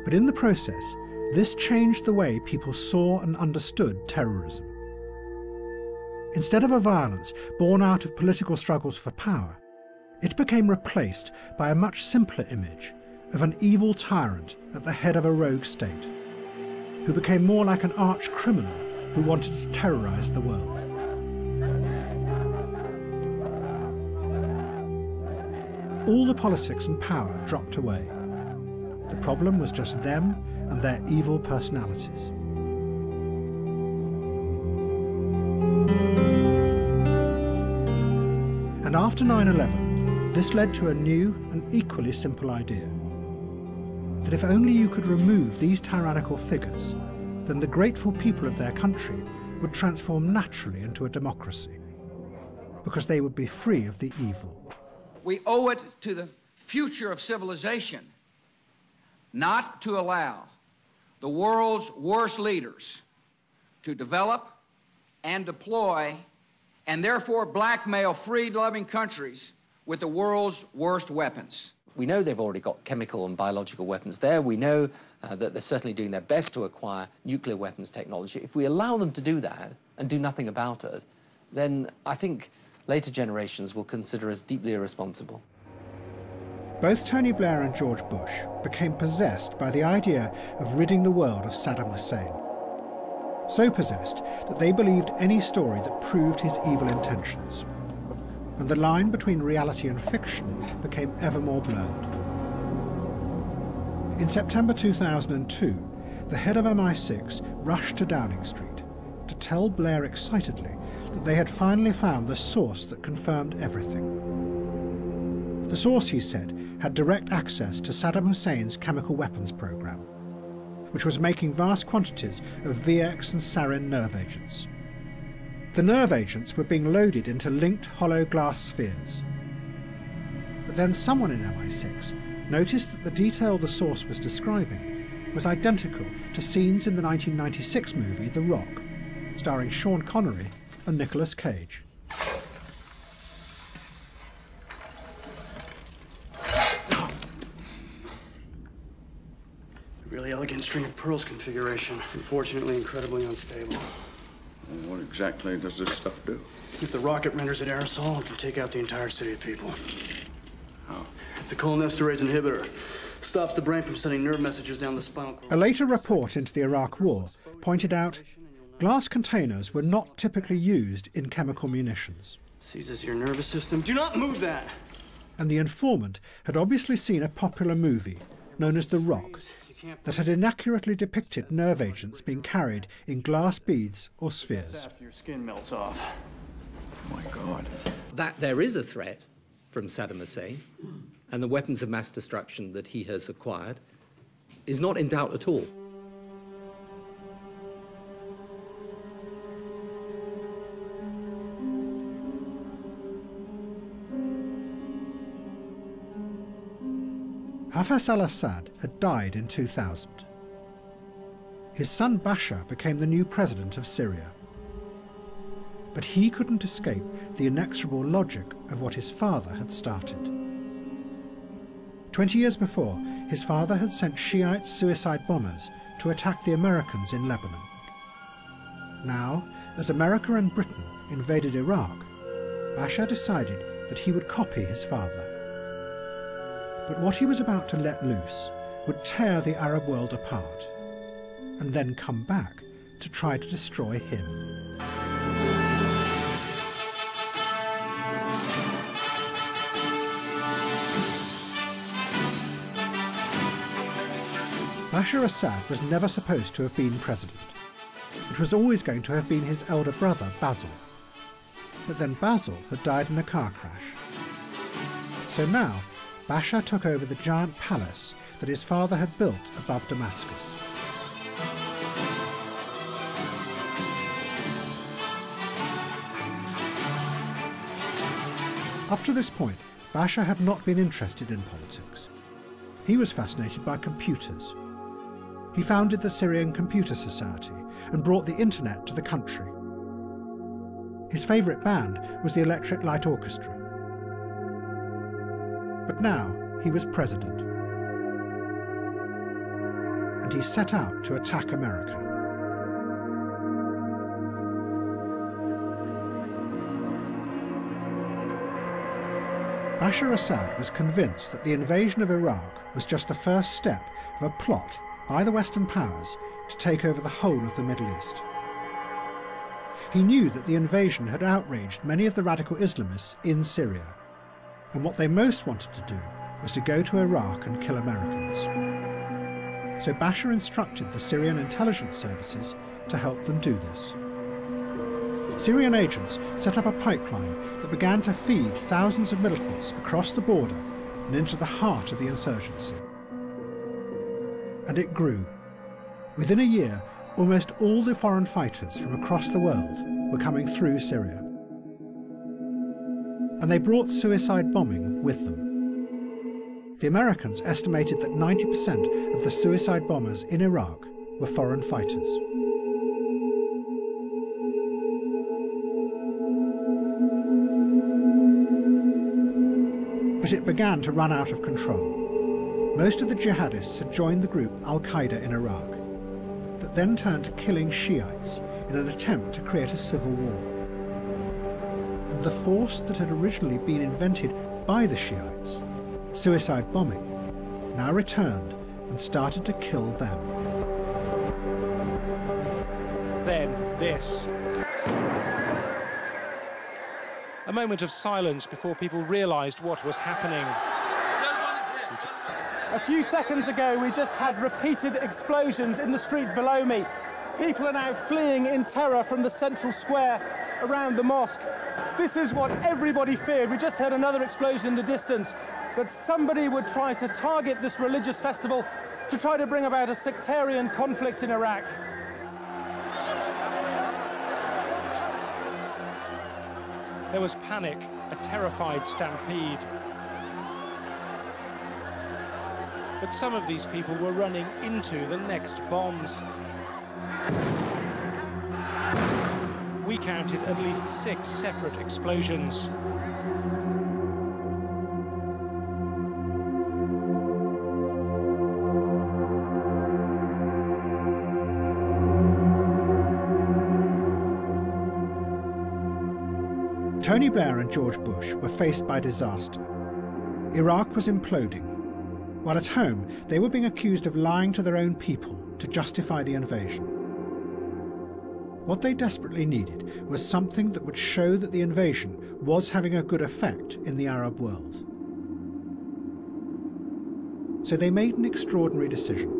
But in the process, this changed the way people saw and understood terrorism. Instead of a violence born out of political struggles for power, it became replaced by a much simpler image of an evil tyrant at the head of a rogue state, who became more like an arch criminal who wanted to terrorize the world. All the politics and power dropped away. The problem was just them and their evil personalities. And after 9/11, this led to a new and equally simple idea: that if only you could remove these tyrannical figures, then the grateful people of their country would transform naturally into a democracy, because they would be free of the evil. We owe it to the future of civilization not to allow the world's worst leaders to develop and deploy and therefore blackmail freed-loving countries with the world's worst weapons. We know they've already got chemical and biological weapons there. We know that they're certainly doing their best to acquire nuclear weapons technology. If we allow them to do that and do nothing about it, then I think later generations will consider us deeply irresponsible. Both Tony Blair and George Bush became possessed by the idea of ridding the world of Saddam Hussein. So possessed that they believed any story that proved his evil intentions. And the line between reality and fiction became ever more blurred. In September 2002, the head of MI6 rushed to Downing Street to tell Blair excitedly that they had finally found the source that confirmed everything. The source, he said, had direct access to Saddam Hussein's chemical weapons program, which was making vast quantities of VX and sarin nerve agents. The nerve agents were being loaded into linked hollow glass spheres. But then someone in MI6 noticed that the detail the source was describing was identical to scenes in the 1996 movie The Rock, starring Sean Connery and Nicolas Cage. Really elegant string of pearls configuration. Unfortunately, incredibly unstable. Well, what exactly does this stuff do? If the rocket renders it aerosol, it can take out the entire city of people. How? It's a cholinesterase inhibitor. Stops the brain from sending nerve messages down the spinal cord. A later report into the Iraq War pointed out glass containers were not typically used in chemical munitions. Seizes your nervous system. Do not move that! And the informant had obviously seen a popular movie known as The Rock that had inaccurately depicted nerve agents being carried in glass beads or spheres. After your skin melts off. Oh my God. That there is a threat from Saddam Hussein and the weapons of mass destruction that he has acquired is not in doubt at all. Hafez al-Assad had died in 2000. His son Bashar became the new president of Syria. But he couldn't escape the inexorable logic of what his father had started. 20 years before, his father had sent Shiite suicide bombers to attack the Americans in Lebanon. Now, as America and Britain invaded Iraq, Bashar decided that he would copy his father. But what he was about to let loose would tear the Arab world apart, and then come back to try to destroy him. Bashar Assad was never supposed to have been president. It was always going to have been his elder brother, Basil. But then Basil had died in a car crash. So now, Bashar took over the giant palace that his father had built above Damascus. Up to this point, Bashar had not been interested in politics. He was fascinated by computers. He founded the Syrian Computer Society and brought the internet to the country. His favourite band was the Electric Light Orchestra. But now he was president. And he set out to attack America. Bashar Assad was convinced that the invasion of Iraq was just the first step of a plot by the Western powers to take over the whole of the Middle East. He knew that the invasion had outraged many of the radical Islamists in Syria, and what they most wanted to do was to go to Iraq and kill Americans. So Bashar instructed the Syrian intelligence services to help them do this. Syrian agents set up a pipeline that began to feed thousands of militants across the border and into the heart of the insurgency. And it grew. Within a year, Almost all the foreign fighters from across the world were coming through Syria. And they brought suicide bombing with them. The Americans estimated that 90% of the suicide bombers in Iraq were foreign fighters. But it began to run out of control. Most of the jihadists had joined the group Al-Qaeda in Iraq, that then turned to killing Shiites in an attempt to create a civil war. And the force that had originally been invented by the Shiites, suicide bombing, now returned and started to kill them. Then this. A moment of silence before people realised what was happening. A few seconds ago, we just had repeated explosions in the street below me. People are now fleeing in terror from the central square around the mosque. This is what everybody feared. We just heard another explosion in the distance, that somebody would try to target this religious festival to try to bring about a sectarian conflict in Iraq. There was panic, a terrified stampede. But some of these people were running into the next bombs. We counted at least 6 separate explosions. Tony Blair and George Bush were faced by disaster. Iraq was imploding, while at home they were being accused of lying to their own people to justify the invasion. What they desperately needed was something that would show that the invasion was having a good effect in the Arab world. So they made an extraordinary decision.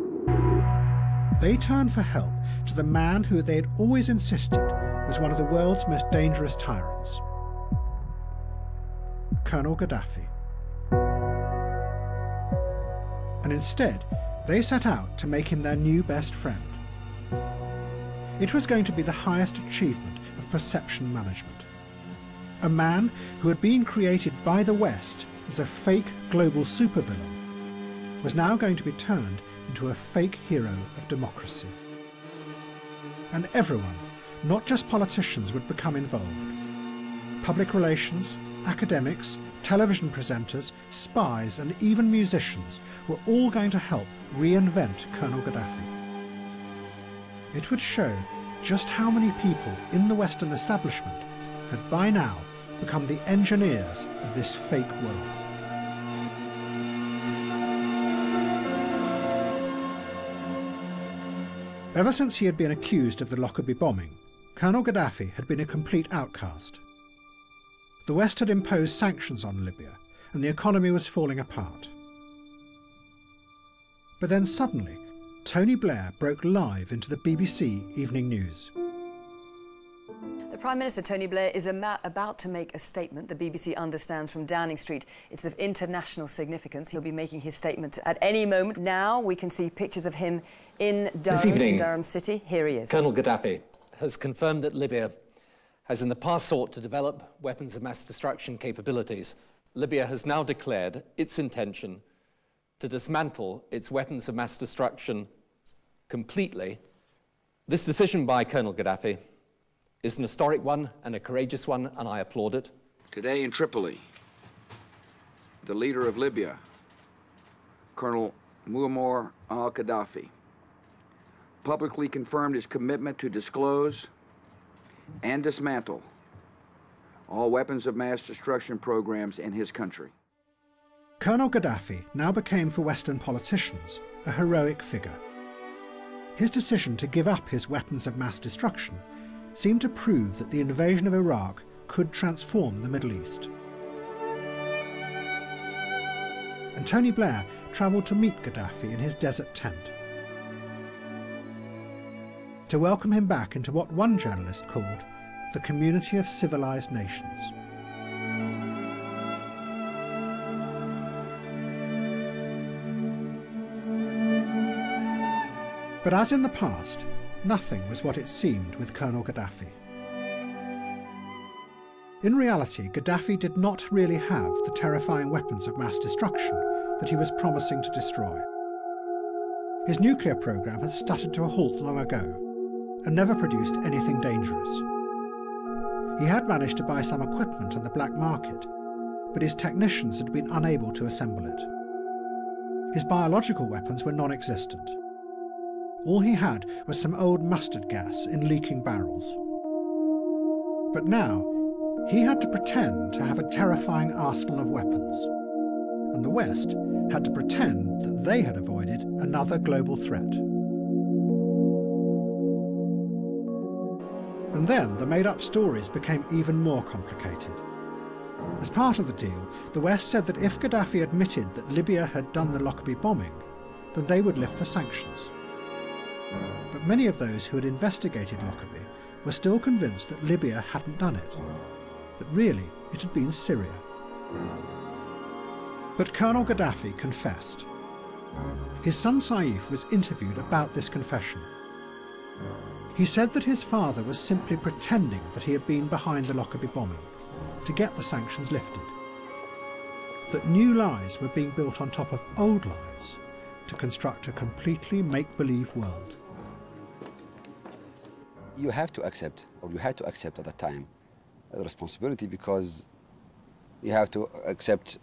They turned for help to the man who they had always insisted was one of the world's most dangerous tyrants, Colonel Gaddafi. And instead, they set out to make him their new best friend. It was going to be the highest achievement of perception management. A man who had been created by the West as a fake global supervillain was now going to be turned into a fake hero of democracy. And everyone, not just politicians, would become involved. Public relations, academics, television presenters, spies, and even musicians were all going to help reinvent Colonel Gaddafi. It would show just how many people in the Western establishment had by now become the engineers of this fake world. Ever since he had been accused of the Lockerbie bombing, Colonel Gaddafi had been a complete outcast. The West had imposed sanctions on Libya, and the economy was falling apart. But then suddenly, Tony Blair broke live into the BBC Evening News. The Prime Minister, Tony Blair, is about to make a statement the BBC understands from Downing Street. It's of international significance. He'll be making his statement at any moment. Now we can see pictures of him in Durham City. Here he is. Colonel Gaddafi has confirmed that Libya has in the past sought to develop weapons of mass destruction capabilities. Libya has now declared its intention to dismantle its weapons of mass destruction completely. This decision by Colonel Gaddafi is an historic one and a courageous one, and I applaud it. Today in Tripoli, the leader of Libya, Colonel Muammar al-Gaddafi, publicly confirmed his commitment to disclose and dismantle all weapons of mass destruction programs in his country. Colonel Gaddafi now became for Western politicians a heroic figure. His decision to give up his weapons of mass destruction seemed to prove that the invasion of Iraq could transform the Middle East. And Tony Blair travelled to meet Gaddafi in his desert tent, to welcome him back into what one journalist called the community of civilized nations. But as in the past, nothing was what it seemed with Colonel Gaddafi. In reality, Gaddafi did not really have the terrifying weapons of mass destruction that he was promising to destroy. His nuclear program had stuttered to a halt long ago and never produced anything dangerous. He had managed to buy some equipment on the black market, but his technicians had been unable to assemble it. His biological weapons were non-existent. All he had was some old mustard gas in leaking barrels. But now, he had to pretend to have a terrifying arsenal of weapons, and the West had to pretend that they had avoided another global threat. And then the made-up stories became even more complicated. As part of the deal, the West said that if Gaddafi admitted that Libya had done the Lockerbie bombing, then they would lift the sanctions. But many of those who had investigated Lockerbie were still convinced that Libya hadn't done it, that really it had been Syria. But Colonel Gaddafi confessed. His son Saif was interviewed about this confession. He said that his father was simply pretending that he had been behind the Lockerbie bombing to get the sanctions lifted, that new lies were being built on top of old lies to construct a completely make-believe world. You have to accept, or you had to accept at that time, the responsibility, because you have to accept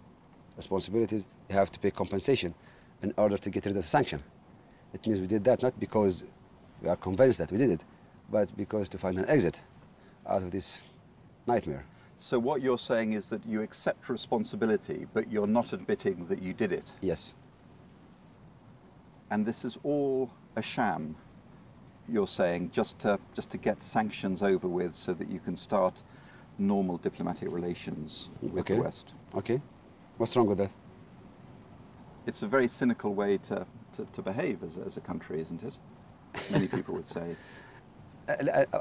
responsibilities, you have to pay compensation in order to get rid of the sanction. It means we did that not because we are convinced that we did it, but because to find an exit out of this nightmare. So what you're saying is that you accept responsibility, but you're not admitting that you did it? Yes. And this is all a sham, you're saying, just to get sanctions over with so that you can start normal diplomatic relations with the West? Okay. What's wrong with that? It's a very cynical way to behave as a country, isn't it? Many people would say.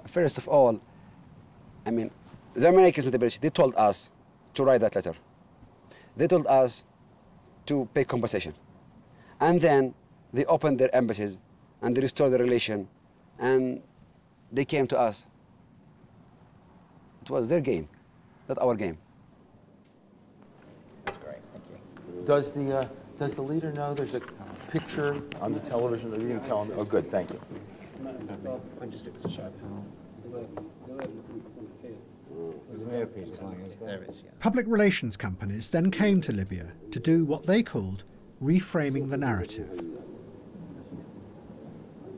First of all, I mean, the Americans, they told us to write that letter. They told us to pay compensation. And then they opened their embassies and they restored the relation and they came to us. It was their game, not our game. That's great, thank you. Does the leader know there's a picture on the television that you can tell him? Oh, good, thank you. Public relations companies then came to Libya to do what they called reframing the narrative.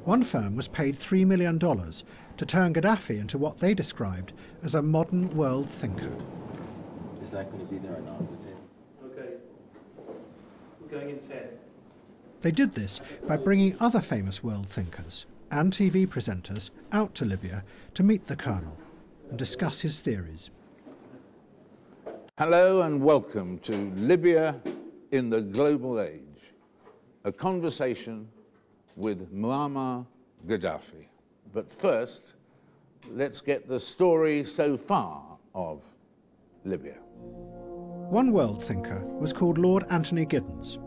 One firm was paid $3 million to turn Gaddafi into what they described as a modern world thinker. Is that going to be there or not? Okay. We're going in 10. They did this by bringing other famous world thinkers and TV presenters out to Libya to meet the colonel and discuss his theories. Hello and welcome to Libya in the Global Age, a conversation with Muammar Gaddafi. But first, let's get the story so far of Libya. One world thinker was called Lord Anthony Giddens.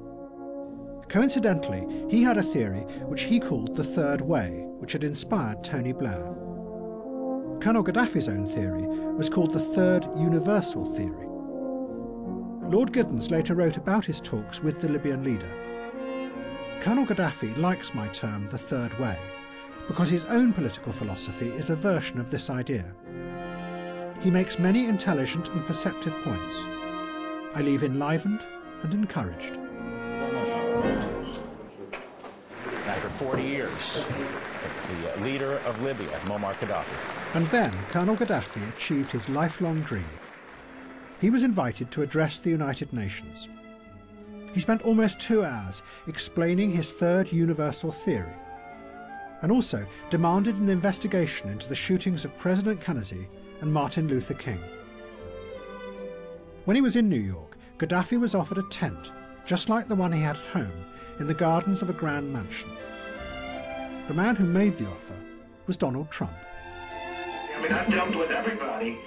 Coincidentally, he had a theory which he called the Third Way, which had inspired Tony Blair. Colonel Gaddafi's own theory was called the Third Universal Theory. Lord Giddens later wrote about his talks with the Libyan leader. Colonel Gaddafi likes my term the Third Way because his own political philosophy is a version of this idea. He makes many intelligent and perceptive points. I leave enlivened and encouraged. After 40 years, the leader of Libya, Muammar Gaddafi. And then Colonel Gaddafi achieved his lifelong dream. He was invited to address the United Nations. He spent almost 2 hours explaining his Third Universal Theory, and also demanded an investigation into the shootings of President Kennedy and Martin Luther King. When he was in New York, Gaddafi was offered a tent, just like the one he had at home, in the gardens of a grand mansion. The man who made the offer was Donald Trump. I mean, I've dealt with everybody.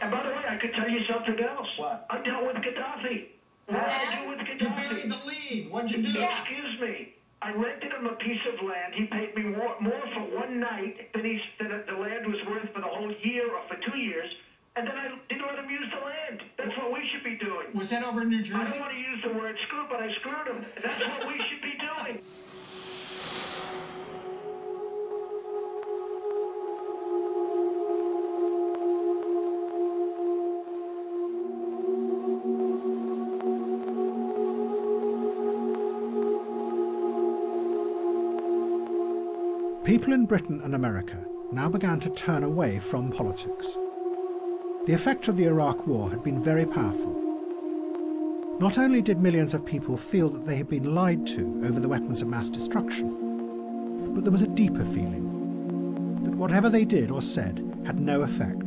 And by the way, I could tell you something else. What? I dealt with Gaddafi. What did I do with Gaddafi? You buried the lead. What'd you do? Excuse me. I I rented him a piece of land. He paid me more for one night than the land was worth for the whole year or for 2 years. And then I didn't let him use the land. That's what we should be doing. Was that over in New Jersey? I don't want to use the word screw, but I screwed him. That's what we should be doing. People in Britain and America now began to turn away from politics. The effects of the Iraq War had been very powerful. Not only did millions of people feel that they had been lied to over the weapons of mass destruction, but there was a deeper feeling that whatever they did or said had no effect.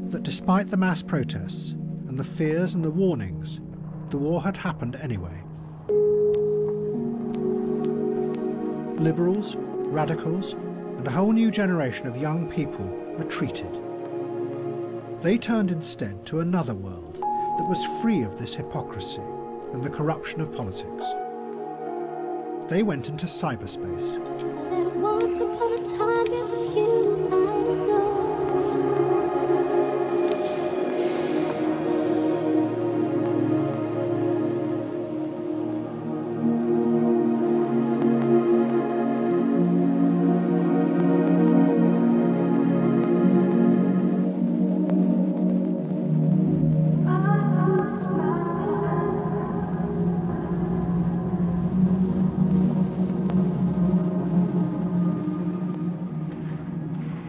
That despite the mass protests and the fears and the warnings, the war had happened anyway. Liberals, radicals, and a whole new generation of young people retreated. They turned instead to another world that was free of this hypocrisy and the corruption of politics. They went into cyberspace. Once upon a time it was you I know.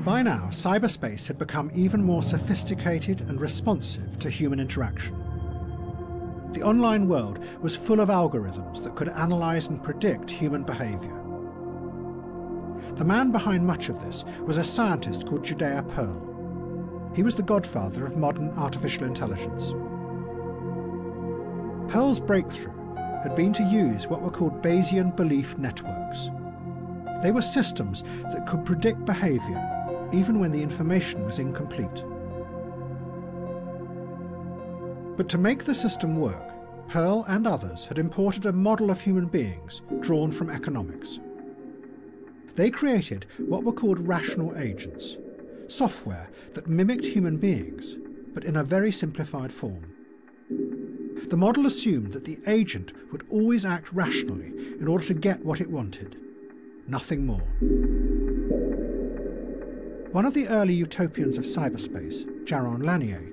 By now, cyberspace had become even more sophisticated and responsive to human interaction. The online world was full of algorithms that could analyse and predict human behaviour. The man behind much of this was a scientist called Judea Pearl. He was the godfather of modern artificial intelligence. Pearl's breakthrough had been to use what were called Bayesian belief networks. They were systems that could predict behaviour even when the information was incomplete. But to make the system work, Pearl and others had imported a model of human beings drawn from economics. They created what were called rational agents, software that mimicked human beings, but in a very simplified form. The model assumed that the agent would always act rationally in order to get what it wanted, nothing more. One of the early utopians of cyberspace, Jaron Lanier,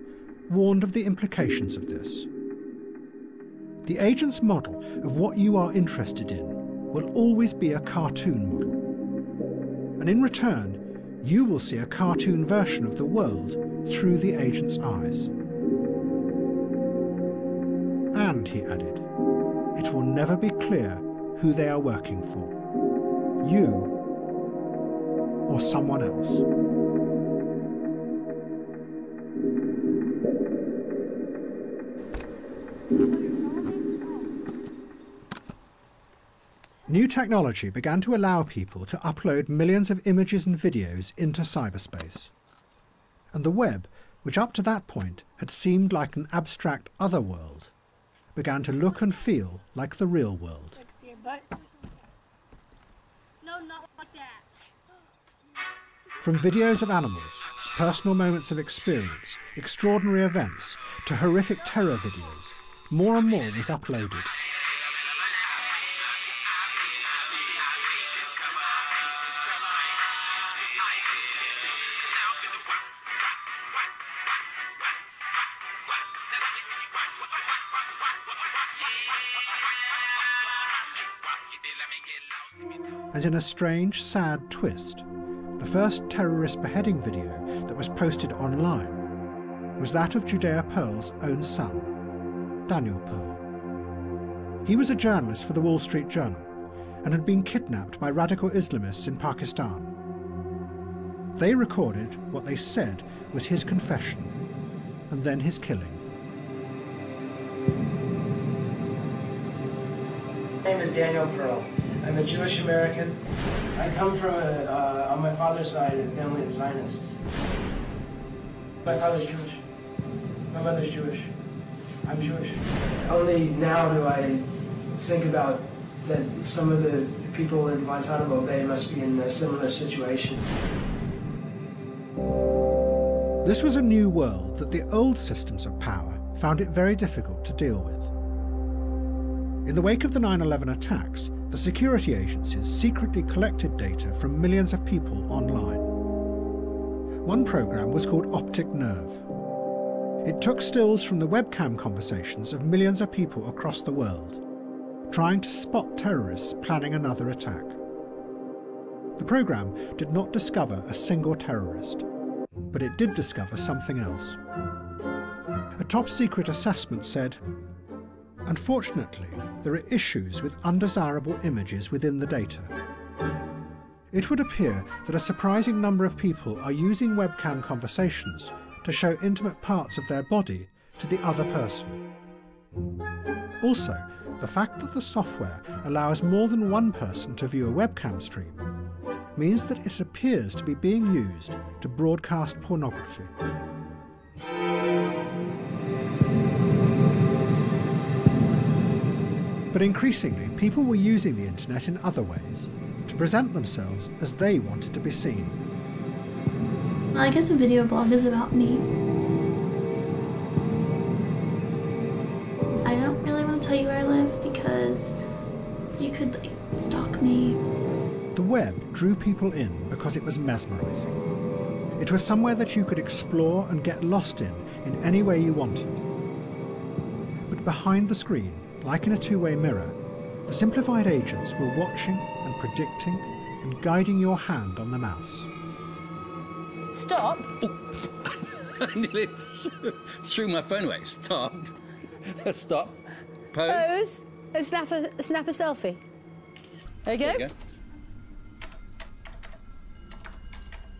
warned of the implications of this. The agent's model of what you are interested in will always be a cartoon model. And in return, you will see a cartoon version of the world through the agent's eyes. And, he added, it will never be clear who they are working for, you or someone else. New technology began to allow people to upload millions of images and videos into cyberspace. And the web, which up to that point had seemed like an abstract other world, began to look and feel like the real world. No, not like that. From videos of animals, personal moments of experience, extraordinary events, to horrific terror videos, more and more was uploaded. And in a strange, sad twist, the first terrorist beheading video that was posted online was that of Judea Pearl's own son, Daniel Pearl. He was a journalist for the Wall Street Journal and had been kidnapped by radical Islamists in Pakistan. They recorded what they said was his confession and then his killing. My name is Daniel Pearl. I'm a Jewish American. I come from, on my father's side, a family of Zionists. My father's Jewish. My mother's Jewish. I'm Jewish. Only now do I think about that some of the people in Guantanamo Bay must be in a similar situation. This was a new world that the old systems of power found it very difficult to deal with. In the wake of the 9/11 attacks, the security agencies secretly collected data from millions of people online. One program was called Optic Nerve. It took stills from the webcam conversations of millions of people across the world, trying to spot terrorists planning another attack. The program did not discover a single terrorist, but it did discover something else. A top-secret assessment said, unfortunately, there are issues with undesirable images within the data. It would appear that a surprising number of people are using webcam conversations to show intimate parts of their body to the other person. Also, the fact that the software allows more than one person to view a webcam stream means that it appears to be being used to broadcast pornography. But increasingly, people were using the internet in other ways, to present themselves as they wanted to be seen. I guess a video blog is about me. I don't really want to tell you where I live because you could stalk me. The web drew people in because it was mesmerizing. It was somewhere that you could explore and get lost in any way you wanted. But behind the screen, like in a two-way mirror, the simplified agents were watching and predicting and guiding your hand on the mouse. Stop. I nearly threw my phone away. Stop. Stop. Pose. Pose. And snap a selfie. There you go. There you go.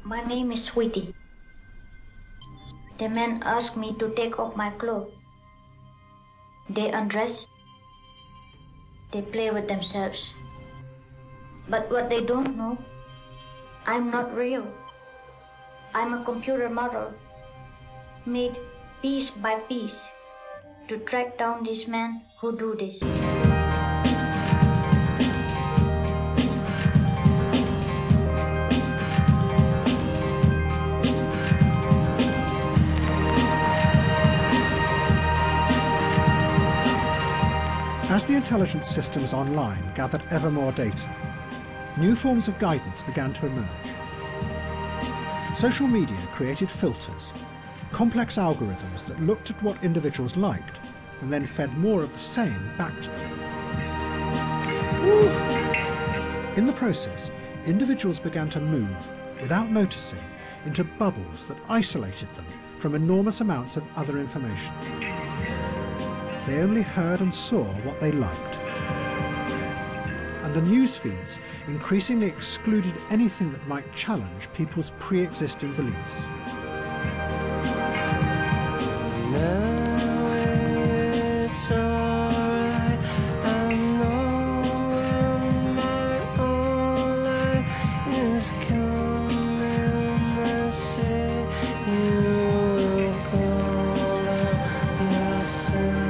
My name is Sweetie. The men asked me to take off my clothes. They undress. They play with themselves. But what they don't know, I'm not real. I'm a computer model, made piece by piece to track down these men who do this. As the intelligence systems online gathered ever more data, new forms of guidance began to emerge. Social media created filters, complex algorithms that looked at what individuals liked and then fed more of the same back to them. In the process, individuals began to move, without noticing, into bubbles that isolated them from enormous amounts of other information. They only heard and saw what they liked. And the news feeds increasingly excluded anything that might challenge people's pre-existing beliefs. Now it's alright, I know when my own life is coming, I say you will call out yourself.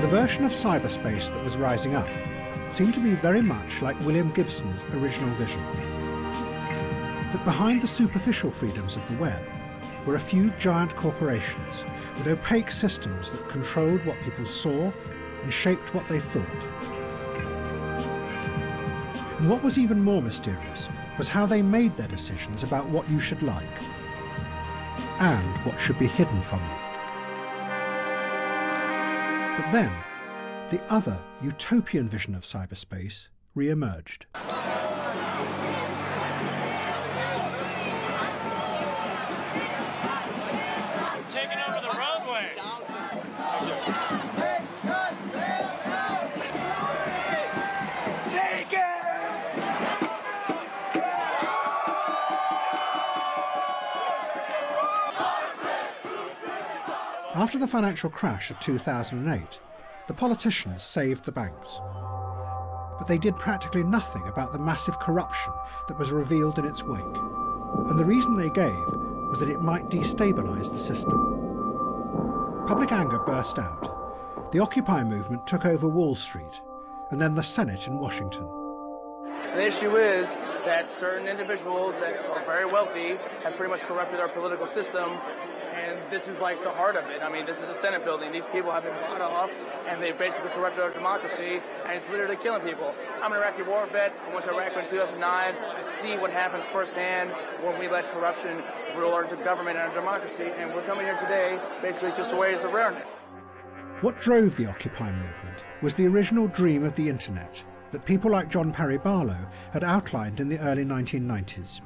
The version of cyberspace that was rising up seemed to be very much like William Gibson's original vision. That behind the superficial freedoms of the web were a few giant corporations with opaque systems that controlled what people saw and shaped what they thought. And what was even more mysterious was how they made their decisions about what you should like and what should be hidden from you. But then, the other utopian vision of cyberspace re-emerged. Taking over the roadway. After the financial crash of 2008, the politicians saved the banks. But they did practically nothing about the massive corruption that was revealed in its wake. And the reason they gave was that it might destabilise the system. Public anger burst out. The Occupy movement took over Wall Street, and then the Senate in Washington. The issue is that certain individuals that are very wealthy have pretty much corrupted our political system, and this is like the heart of it. I mean, this is a Senate building. These people have been bought off, and they've basically corrupted our democracy, and it's literally killing people. I'm an Iraqi war vet. I went to Iraq in 2009 to see what happens firsthand when we let corruption rule our government and our democracy, and we're coming here today basically just to raise awareness. What drove the Occupy movement was the original dream of the internet that people like John Perry Barlow had outlined in the early 1990s.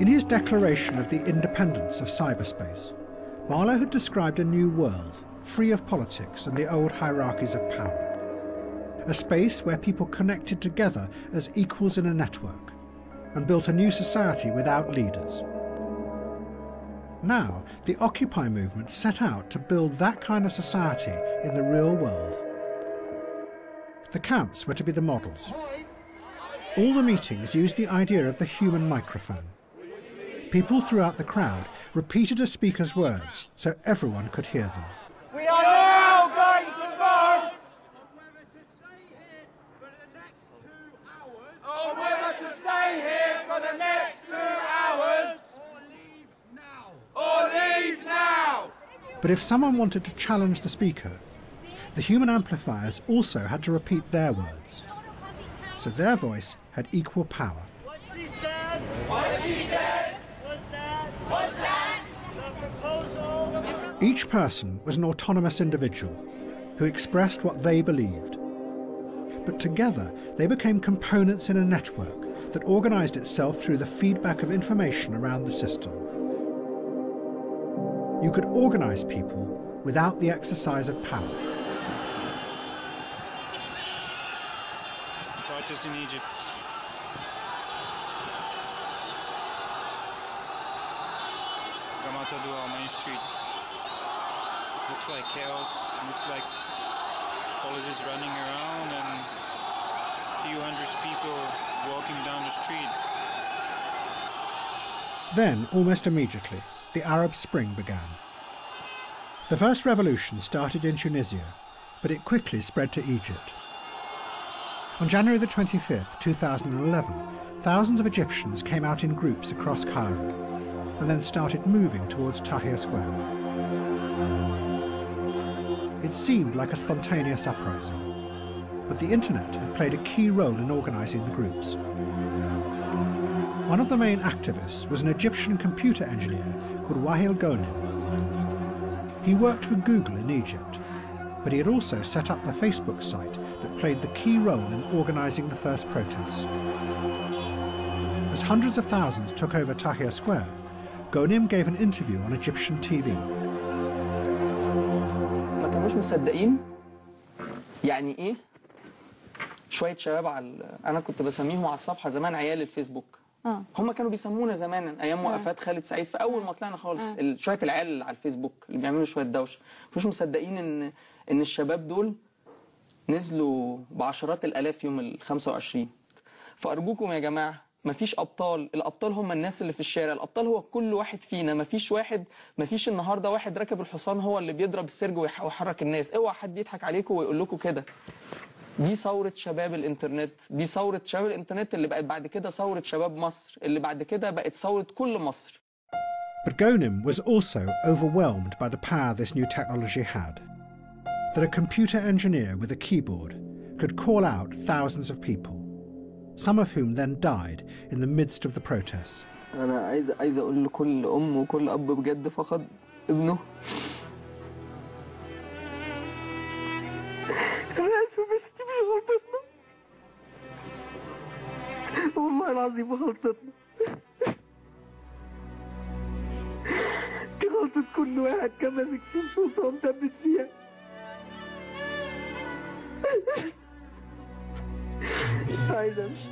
In his declaration of the independence of cyberspace, Barlow had described a new world, free of politics and the old hierarchies of power. A space where people connected together as equals in a network, and built a new society without leaders. Now, the Occupy movement set out to build that kind of society in the real world. The camps were to be the models. All the meetings used the idea of the human microphone. People throughout the crowd repeated a speaker's words so everyone could hear them. We are now going to vote on whether to stay here for the next 2 hours or leave now. But if someone wanted to challenge the speaker, the human amplifiers also had to repeat their words. So their voice had equal power. What she said, what she said, was that, what's that, the proposal. Each person was an autonomous individual who expressed what they believed. But together they became components in a network that organised itself through the feedback of information around the system. You could organise people without the exercise of power. Protests in Egypt. Jamaat al-Dua, Main Street. Looks like chaos. Looks like police running around and a few hundred people walking down the street. Then, almost immediately, the Arab Spring began. The first revolution started in Tunisia, but it quickly spread to Egypt. On January the 25th, 2011, thousands of Egyptians came out in groups across Cairo and then started moving towards Tahrir Square. It seemed like a spontaneous uprising, but the internet had played a key role in organising the groups. One of the main activists was an Egyptian computer engineer called Wael Ghonim. He worked for Google in Egypt, but he had also set up the Facebook site that played the key role in organising the first protests. As hundreds of thousands took over Tahrir Square, Ghonim gave an interview on Egyptian TV. ما كانوش مصدقين يعني ايه شويه شباب على انا كنت بسميهم على الصفحه زمان عيال الفيسبوك. هم كانوا بيسمونا زمان ايام وقفات خالد سعيد في اول ما طلعنا خالص شويه العيال اللي على الفيسبوك اللي بيعملوا شويه دوشه مش مصدقين ان الشباب دول نزلوا بعشرات الالاف يوم ال 25. فارجوكم يا جماعه مفيش ابطال، الابطال هم الناس اللي في الشارع، الابطال هو كل واحد فينا، مفيش النهارده واحد راكب الحصان هو اللي بيضرب السرج ويحرك الناس، اوعى حد يضحك عليكم ويقول لكم كده. دي ثورة شباب الانترنت، دي ثورة شباب الانترنت اللي بقت بعد كده ثورة شباب مصر، اللي بعد كده بقت ثورة كل مصر. But Ghonim was also overwhelmed by the power this new technology had. That a computer engineer with a keyboard could call out thousands of people, some of whom then died in the midst of the protests. أنا عايز أقول لكل أم وكل أب بجد فقد ابنه. أنا آسف بس دي مش غلطتنا. والله العظيم غلطتنا. دي غلطة كل واحد كان ماسك في السلطة ومثبت فيها. عايز أمشي.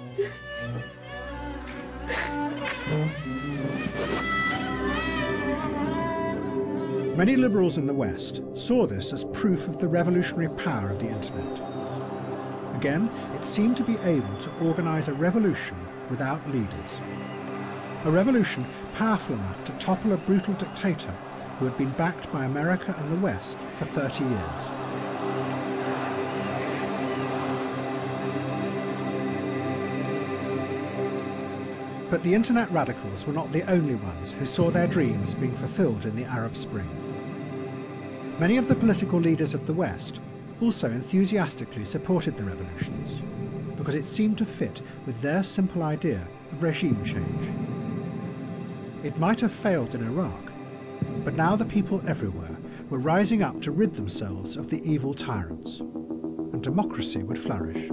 Many liberals in the West saw this as proof of the revolutionary power of the internet. Again, it seemed to be able to organise a revolution without leaders. A revolution powerful enough to topple a brutal dictator who had been backed by America and the West for 30 years. But the internet radicals were not the only ones who saw their dreams being fulfilled in the Arab Spring. Many of the political leaders of the West also enthusiastically supported the revolutions because it seemed to fit with their simple idea of regime change. It might have failed in Iraq, but now the people everywhere were rising up to rid themselves of the evil tyrants, and democracy would flourish.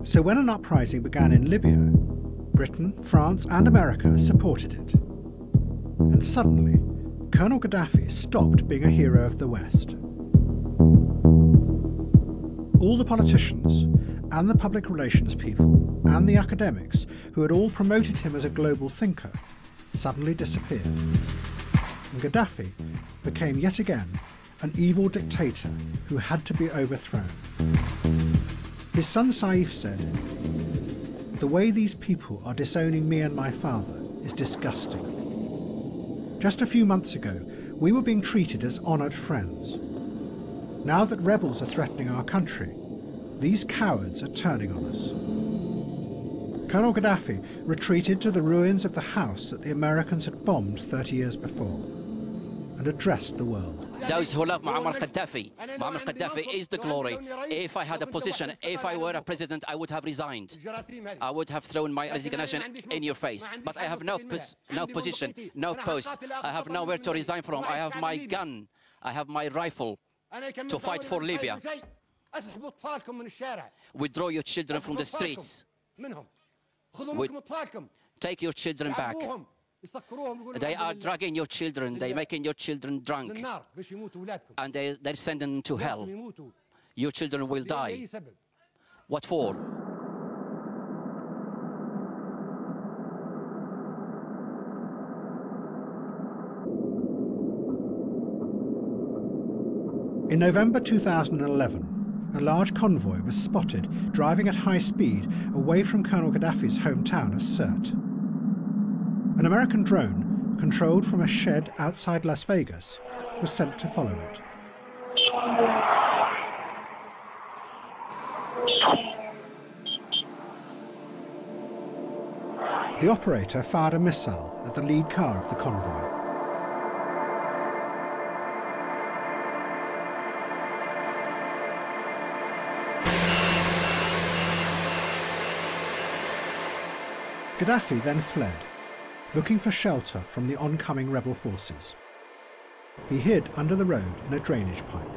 So when an uprising began in Libya, Britain, France and America supported it. And suddenly, Colonel Gaddafi stopped being a hero of the West. All the politicians and the public relations people and the academics who had all promoted him as a global thinker suddenly disappeared. And Gaddafi became yet again an evil dictator who had to be overthrown. His son Saif said, "The way these people are disowning me and my father is disgusting. Just a few months ago, we were being treated as honoured friends. Now that rebels are threatening our country, these cowards are turning on us." Colonel Gaddafi retreated to the ruins of the house that the Americans had bombed 30 years before and addressed the world. Those who love Muammar Gaddafi is the glory. If I had a position, if I were a president, I would have resigned. I would have thrown my resignation in your face. But I have no position, no post. I have nowhere to resign from. I have my gun. I have my rifle to fight for Libya. Withdraw your children from the streets. Take your children back. They are dragging your children, they're making your children drunk, and they're sending them to hell. Your children will die. What for? In November 2011, a large convoy was spotted driving at high speed away from Colonel Gaddafi's hometown of Sirte. An American drone, controlled from a shed outside Las Vegas, was sent to follow it. The operator fired a missile at the lead car of the convoy. Gaddafi then fled, looking for shelter from the oncoming rebel forces. He hid under the road in a drainage pipe.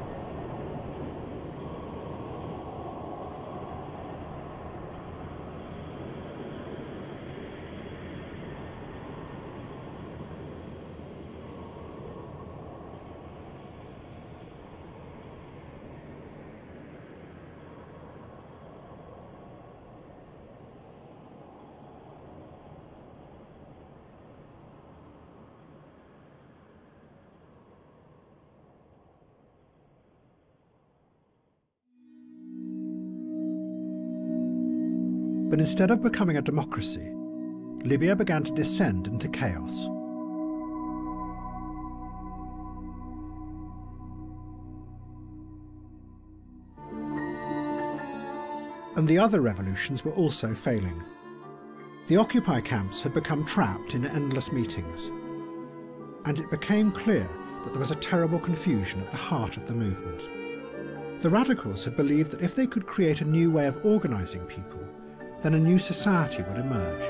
But instead of becoming a democracy, Libya began to descend into chaos. And the other revolutions were also failing. The Occupy camps had become trapped in endless meetings, and it became clear that there was a terrible confusion at the heart of the movement. The radicals had believed that if they could create a new way of organising people, then a new society would emerge.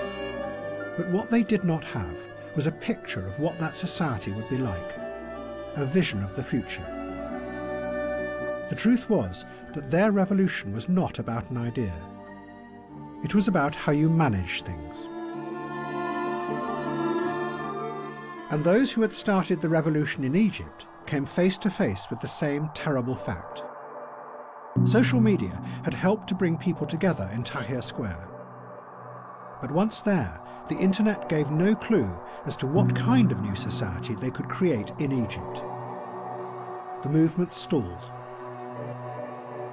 But what they did not have was a picture of what that society would be like, a vision of the future. The truth was that their revolution was not about an idea. It was about how you manage things. And those who had started the revolution in Egypt came face to face with the same terrible fact. Social media had helped to bring people together in Tahrir Square. But once there, the internet gave no clue as to what kind of new society they could create in Egypt. The movement stalled.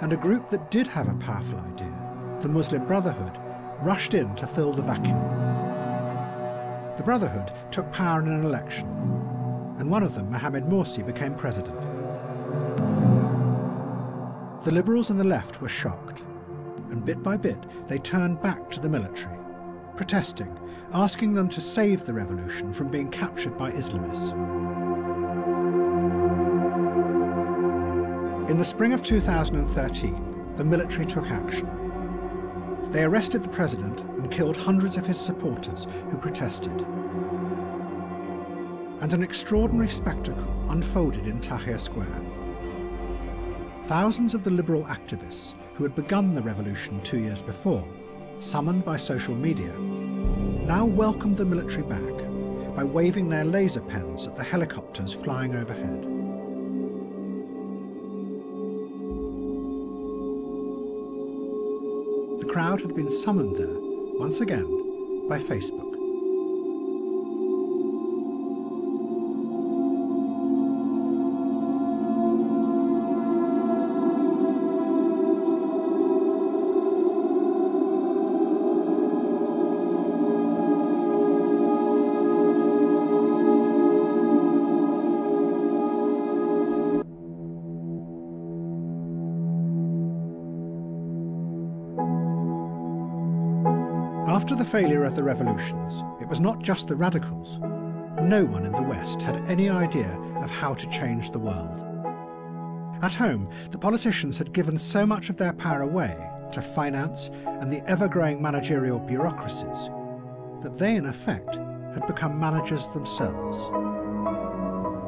And a group that did have a powerful idea, the Muslim Brotherhood, rushed in to fill the vacuum. The Brotherhood took power in an election, and one of them, Mohamed Morsi, became president. The liberals and the left were shocked, and bit by bit they turned back to the military, protesting, asking them to save the revolution from being captured by Islamists. In the spring of 2013, the military took action. They arrested the president and killed hundreds of his supporters who protested. And an extraordinary spectacle unfolded in Tahrir Square. Thousands of the liberal activists who had begun the revolution 2 years before, summoned by social media, now welcomed the military back by waving their laser pens at the helicopters flying overhead. The crowd had been summoned there, once again, by Facebook. After the failure of the revolutions, it was not just the radicals. No one in the West had any idea of how to change the world. At home, the politicians had given so much of their power away to finance and the ever-growing managerial bureaucracies that they, in effect, had become managers themselves.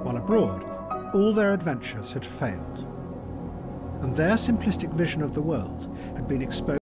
While abroad, all their adventures had failed, and their simplistic vision of the world had been exposed